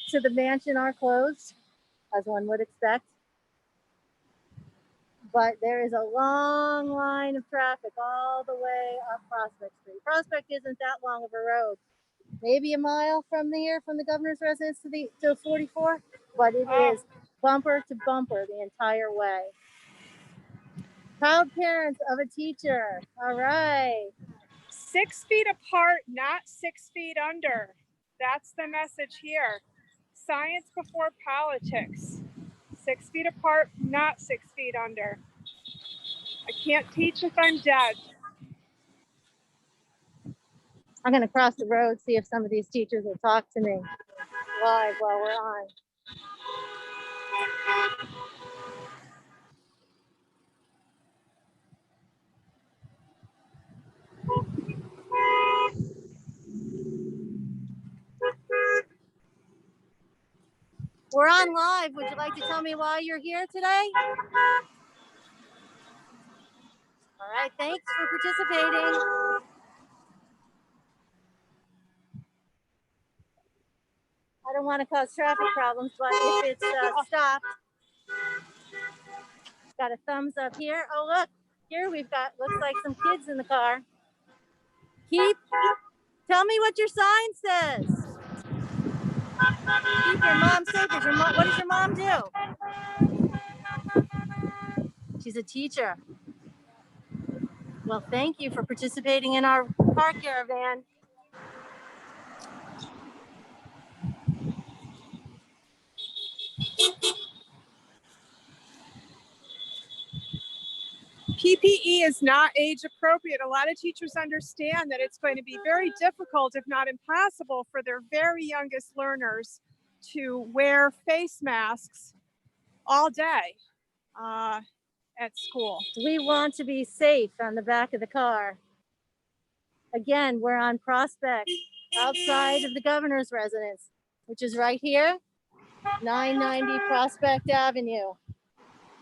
to the mansion are closed, as one would expect. But there is a long line of traffic all the way up Prospect Street. Prospect isn't that long of a road. Maybe a mile from here, from the governor's residence to 44, but it is bumper to bumper the entire way. Proud parents of a teacher. All right.
6 feet apart, not 6 feet under. That's the message here. Science before politics. 6 feet apart, not 6 feet under. I can't teach if I'm dead.
I'm going to cross the road, see if some of these teachers will talk to me live while we're on. We're on live. Would you like to tell me why you're here today? All right, thanks for participating. I don't want to cause traffic problems, but if it's stopped, got a thumbs up here. Oh, look, here we've got, looks like some kids in the car. Tell me what your sign says. Keep your mom safe. What does your mom do? She's a teacher. Well, thank you for participating in our car caravan.
PPE is not age appropriate. A lot of teachers understand that it's going to be very difficult, if not impossible, for their very youngest learners to wear face masks all day at school.
We want to be safe on the back of the car. Again, we're on Prospect, outside of the governor's residence, which is right here, 990 Prospect Avenue. You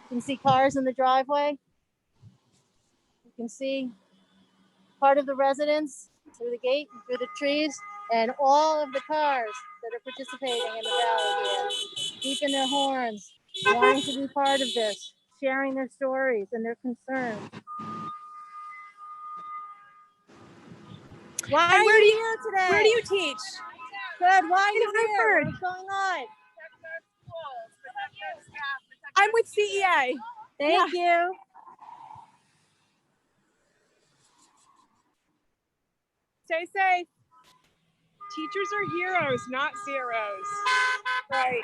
can see cars in the driveway. You can see part of the residence through the gate, through the trees, and all of the cars that are participating in the valley here, beeping their horns, wanting to be part of this, sharing their stories and their concerns.
Why
Hey,
are
where do
you
you
here
today?
Where do you teach?
Good. Why are
In
you here?
Hartford.
What's going on?
I'm with CEA.
Thank you.
Stay safe. Teachers are heroes, not zeros. Right.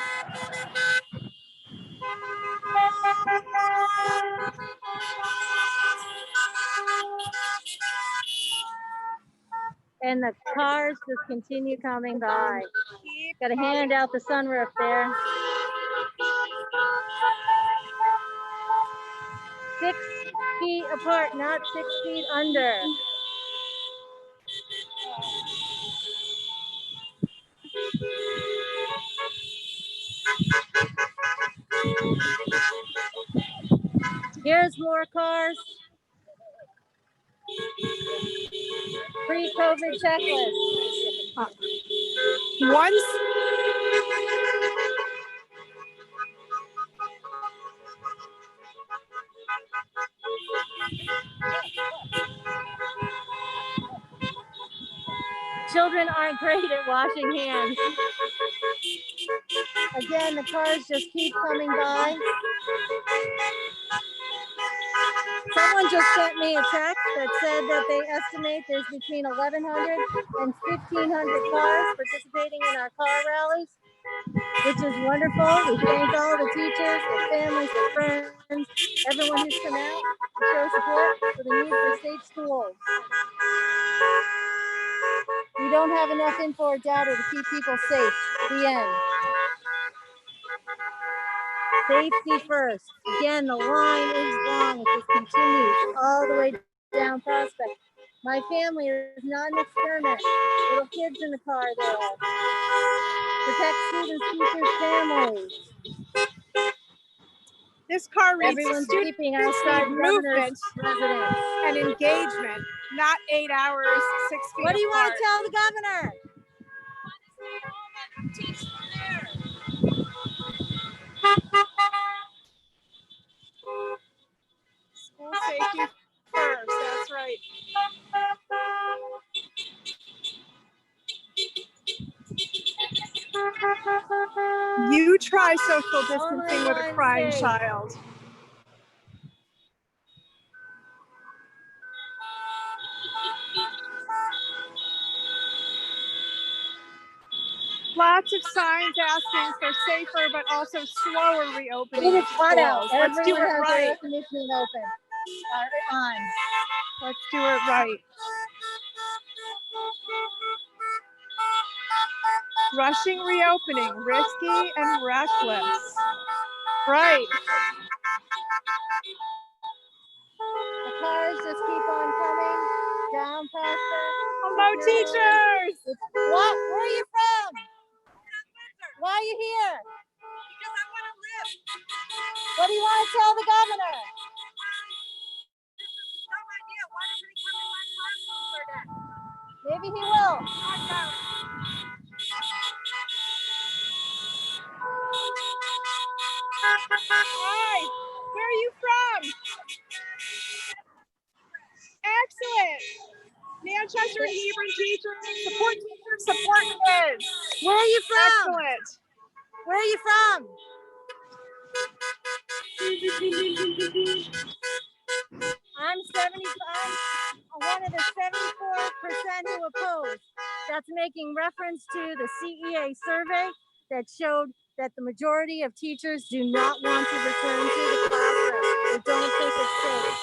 And the cars just continue coming by. Got to hand out the sunroof there. 6 feet apart, not 6 feet under. Here's more cars. Pre-COVID checklist.
Once
Children aren't great at washing hands. Again, the cars just keep coming by. Someone just sent me a text that said that they estimate there's between 1,100 and 1,500 cars participating in our car rallies, which is wonderful. We thank all the teachers, their families, their friends, everyone who's come out to show support for the need for safe schools. We don't have enough info or data to keep people safe. The end. Safety first. Again, the line is long. It just continues all the way down Prospect. My family is not an experiment. Little kids in the car there. Protect students, teachers, families.
this car reads
Everyone's
students
keeping
need
outside
movement
residents.
and engagement, not 8 hours, 6 feet
What do you want
apart.
to tell the governor?
School safety first, that's right. You try social distancing with a crying child. Lots of signs asking for safer but also slower reopening
It
of
is hot out.
schools. Let's do
Everyone
it
has their
right.
air conditioning open. On.
Let's do it right. Rushing reopening, risky and reckless. Right.
The cars just keep on coming down Prospect.
Hello, teachers.
What? Where are you from? Why are you here?
Because I want to live.
What do you want to tell the governor?
No idea. Why doesn't he come in my classroom for that?
Maybe he will.
Hi, where are you from? Excellent. Manchester and Hebron teachers, support kids.
Where are you from?
Excellent.
Where are you from? I'm 75. I'm one of the 74% who oppose. That's making reference to the CEA survey that showed that the majority of teachers do not want to return to the classroom. They don't think it's safe.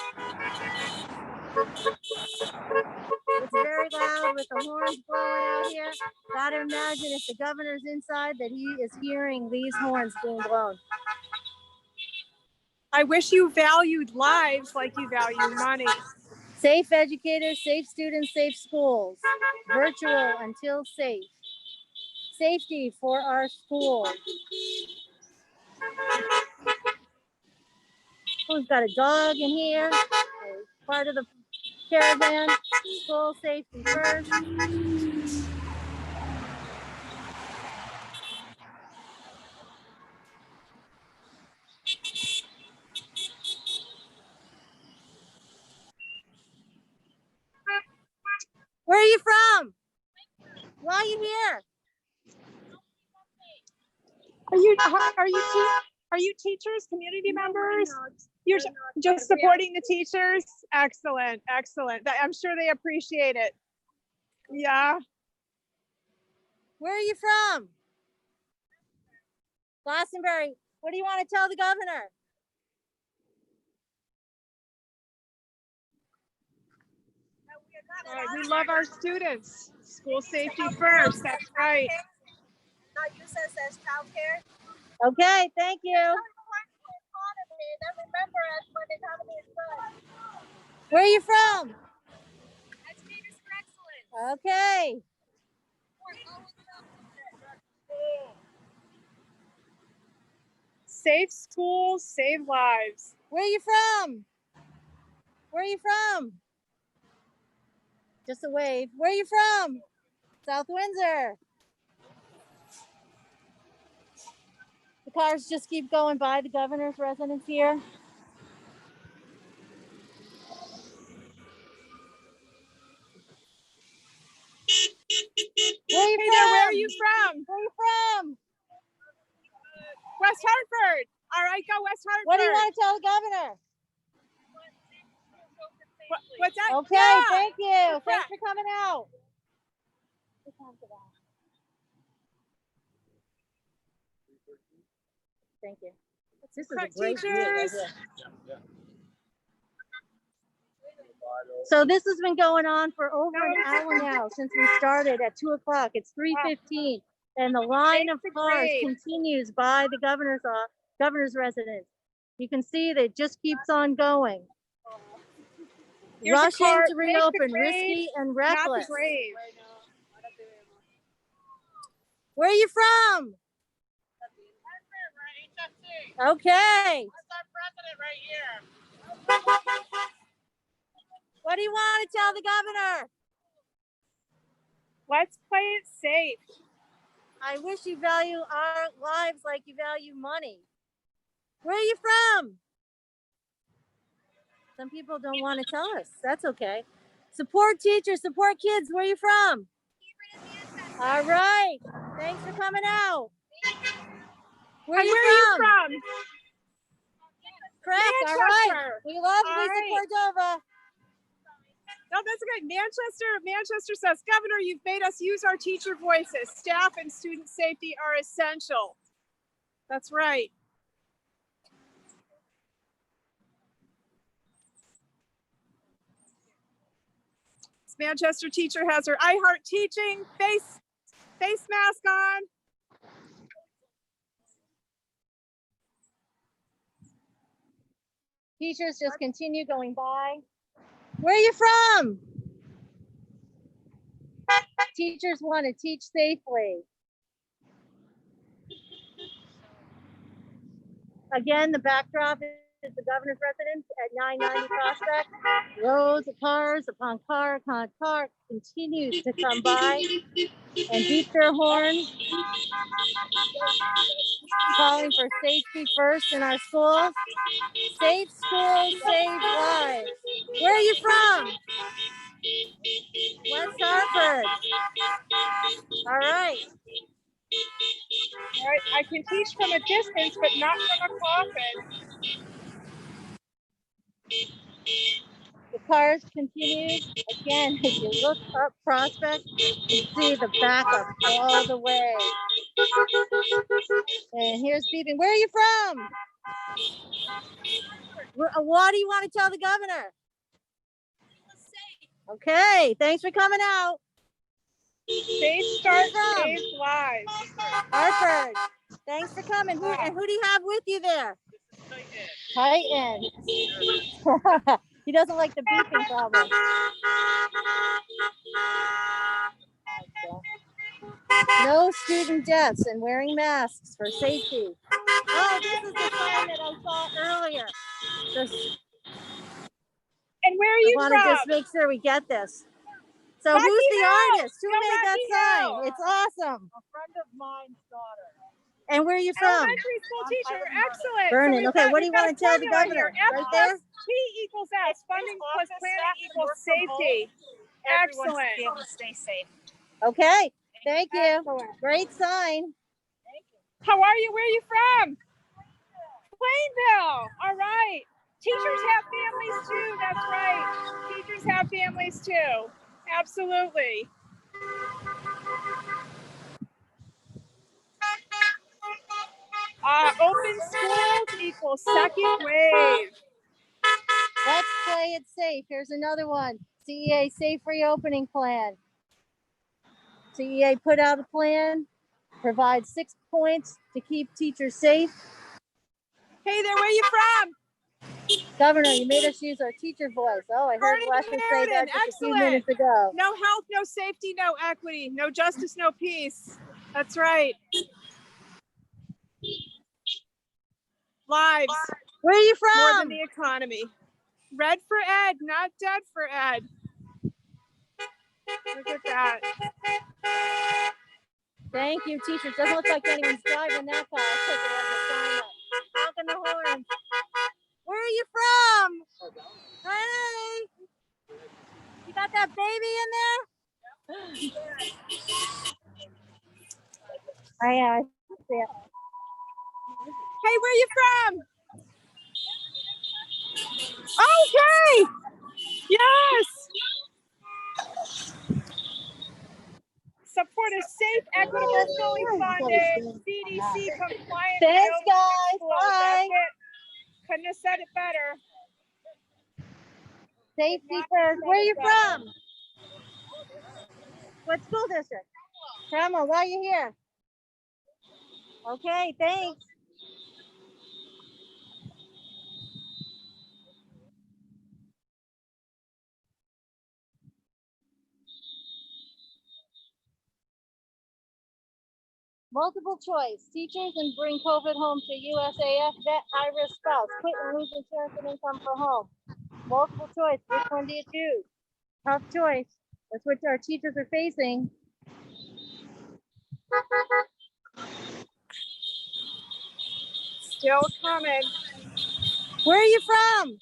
It's very loud with the horns blowing out here. Gotta imagine if the governor's inside that he is hearing these horns being blown.
I wish you valued lives like you value money.
Safe educators, safe students, safe schools. Virtual until safe. Safety for our schools. Who's got a dog in here? Part of the caravan. School safety first. Where are you from? Why are you here?
Are you teachers, community members? You're just supporting the teachers? Excellent, excellent. I'm sure they appreciate it. Yeah.
Where are you from? Glastonbury. What do you want to tell the governor?
All right, we love our students. School safety first. That's right.
Not use us as childcare.
Okay, thank you. Where are you from?
Educators for Excellence.
Okay.
Safe schools, save lives.
Where are you from? Where are you from? Just a wave. Where are you from? South Windsor. The cars just keep going by the governor's residence here.
Where are you from?
Where are you from?
West Hartford. All right, go West Hartford.
What do you want to tell the governor?
What's that?
Okay,
Yeah.
thank you. Thanks for coming out. Thank you. This is a great view right
Teachers.
here. So this has been going on for over an hour now since we started at 2 o'clock. It's 3:15, and the line of cars continues by the governor's residence. You can see that it just keeps on going.
Here's a
Rushing
car.
to
Make the
reopen,
grade,
risky and
not the
reckless.
grave.
Where are you from? Okay. What do you want to tell the governor?
Let's play it safe.
I wish you value our lives like you value money. Where are you from? Some people don't want to tell us. That's okay. Support teachers, support kids. Where are you from? All right. Thanks for coming out. Where are you from? Correct. All right.
Manchester.
We love
All
Lisa
right.
Cordova.
No, that's okay. Manchester says, Governor, you've made us use our teacher voices. Staff and student safety are essential. That's right. This Manchester teacher has her I Heart Teaching face mask on.
Teachers just continue going by. Where are you from? Teachers want to teach safely. Again, the backdrop is the governor's residence at 990 Prospect. Rows of cars upon car upon car continues to come by and beat their horns, calling for safety first in our schools. Safe schools, save lives. Where are you from? West Hartford. All right.
All right, I can teach from a distance, but not from a coffin.
The cars continue. Again, if you look up Prospect, you see the backup all the way. And here's beeping. Where are you from? What do you want to tell the governor? Okay, thanks for coming out.
Safe start, save lives.
Hartford, thanks for coming. Who do you have with you there? Titan. He doesn't like the beeping problem. No student deaths and wearing masks for safety. Oh, this is the sign that I saw earlier.
And where are you
I
from?
want to just make sure we get this. So
Rocky
who's the
Hill.
artist? Who
Go
made that
Rocky
sign?
Hill.
It's awesome.
A friend of mine's daughter.
And where are you from?
Elementary school teacher. Excellent.
Vernon.
we've
Okay,
got-
what do you
we've got
want to tell
a
the
formula
governor?
here. F
Right there?
plus P equals S. Funding plus planning equals safety.
Everyone should
Excellent.
be able to stay safe.
Okay. Thank you. Great sign.
How are you? Where are you from? Plainville. All right. Teachers have families too. That's right. Teachers have families too. Absolutely. Open schools equals second wave.
Let's play it safe. Here's another one. CEA Safe Reopening Plan. CEA put out a plan, provides 6 points to keep teachers safe.
Hey there, where you from?
Governor, you made us use our teacher voice. Oh, I heard Russia say that just a few minutes ago.
No health, no safety, no equity, no justice, no peace. That's right. Lives.
Where are you
More
from?
than the economy. Red for Ed, not dead for Ed. Look at that.
Thank you, teachers. Doesn't look like anyone's driving that car. I'll take it as a sign up. Honking the horn. Where are you from? Hey. You got that baby in there? I see it.
Hey, where you from? Okay. Yes. Support a safe, equitable, fully funded, CDC compliant.
Thanks, guys.
School.
Bye.
That's it. Couldn't have said it better.
Safety first. Where are you from? What school district? Cromwell, why are you here? Okay, thanks. Multiple choice. Teachers and bring COVID home to USAF vet high-risk spouse. Quit and lose insurance and income for home. Multiple choice. Which one do you choose? Tough choice. That's what our teachers are facing.
Still coming.
Where are you from?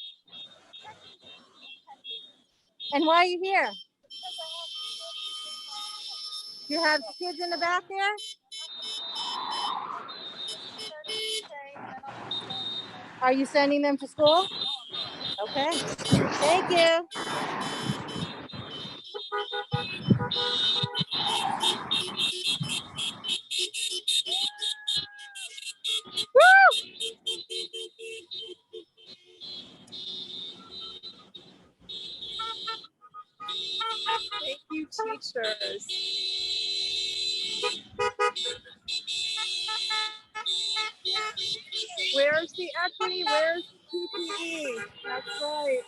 And why are you here? You have kids in the back there? Are you sending them to school? Okay. Thank you. Woo!
Thank you, teachers. Where's the equity? Where's PPE? That's right.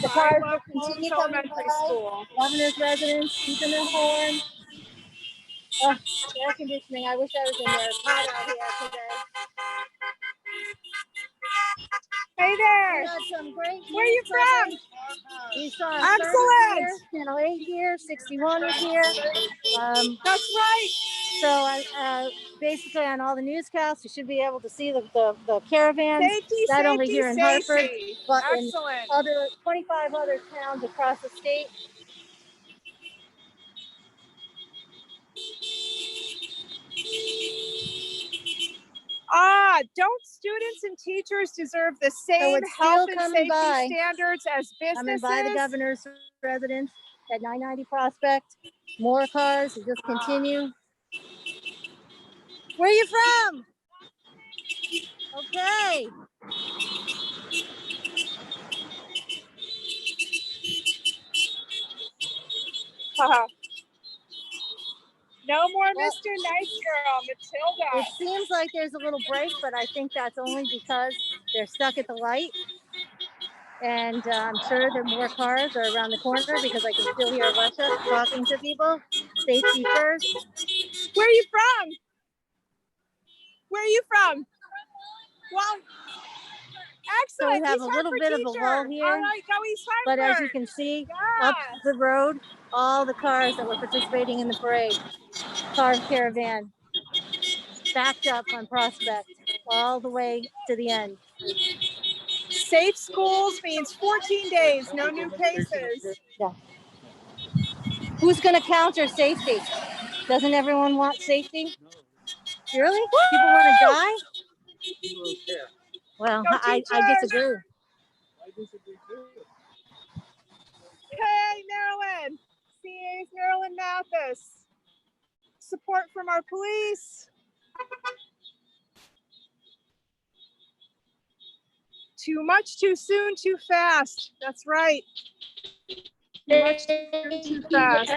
The cars will
Holmes
continue coming
Elementary
by.
School.
Governor's residents keeping their horn. Oh, air conditioning. I wish I was in there. It's hot out here today.
Hey there.
We had some great
Where are you
news
from?
coverage. We saw
Excellent.
here, Channel 8 here, 61 is here.
That's right.
So basically on all the newscasts, you should be able to see the caravans,
Safety,
not only
safety,
here in
safety.
Hartford, but
Excellent.
in other 25 other towns across the state.
Don't students and teachers deserve the same
it's
health
still
and
coming
safety
by.
standards as
Coming
businesses?
by the governor's residence at 990 Prospect. More cars, you just continue. Where are you from? Okay.
No more Mr. Nice Girl, Matilda.
It seems like there's a little break, but I think that's only because they're stuck at the light. And I'm sure that more cars are around the corner because I can still hear Russia talking to people. Safety first.
Where are you from? Where are you from? Well,
So we
excellent.
have
East
a little
Hartford
bit of a
teacher.
lull here.
All right, go East
But
Hartford.
as you can see,
Yeah.
up the road, all the cars that were participating in the parade, car caravan, backed up on Prospect all the way to the end.
Safe schools means 14 days, no new cases.
Yeah. Who's going to counter safety? Doesn't everyone want safety? Really? People want to die? Well,
Go
I
teachers!
disagree.
Hey, Marilyn. CA's Marilyn Mathis. Support from our police. Too much, too soon, too fast. That's right. Too much, too soon, too fast.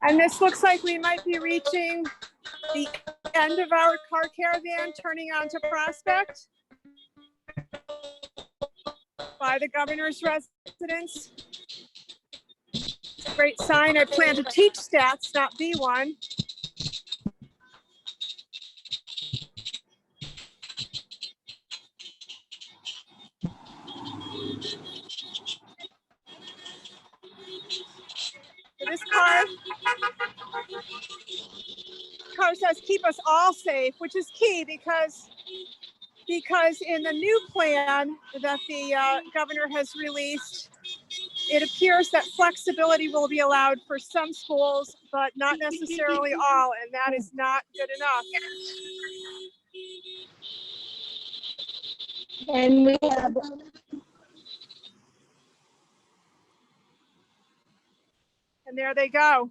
And this looks like we might be reaching the end of our car caravan turning onto Prospect by the governor's residence. It's a great sign. I plan to teach stats, not be one. So this car says keep us all safe, which is key because in the new plan that the governor has released, it appears that flexibility will be allowed for some schools, but not necessarily all, and that is not good enough.
And we have
And there they go.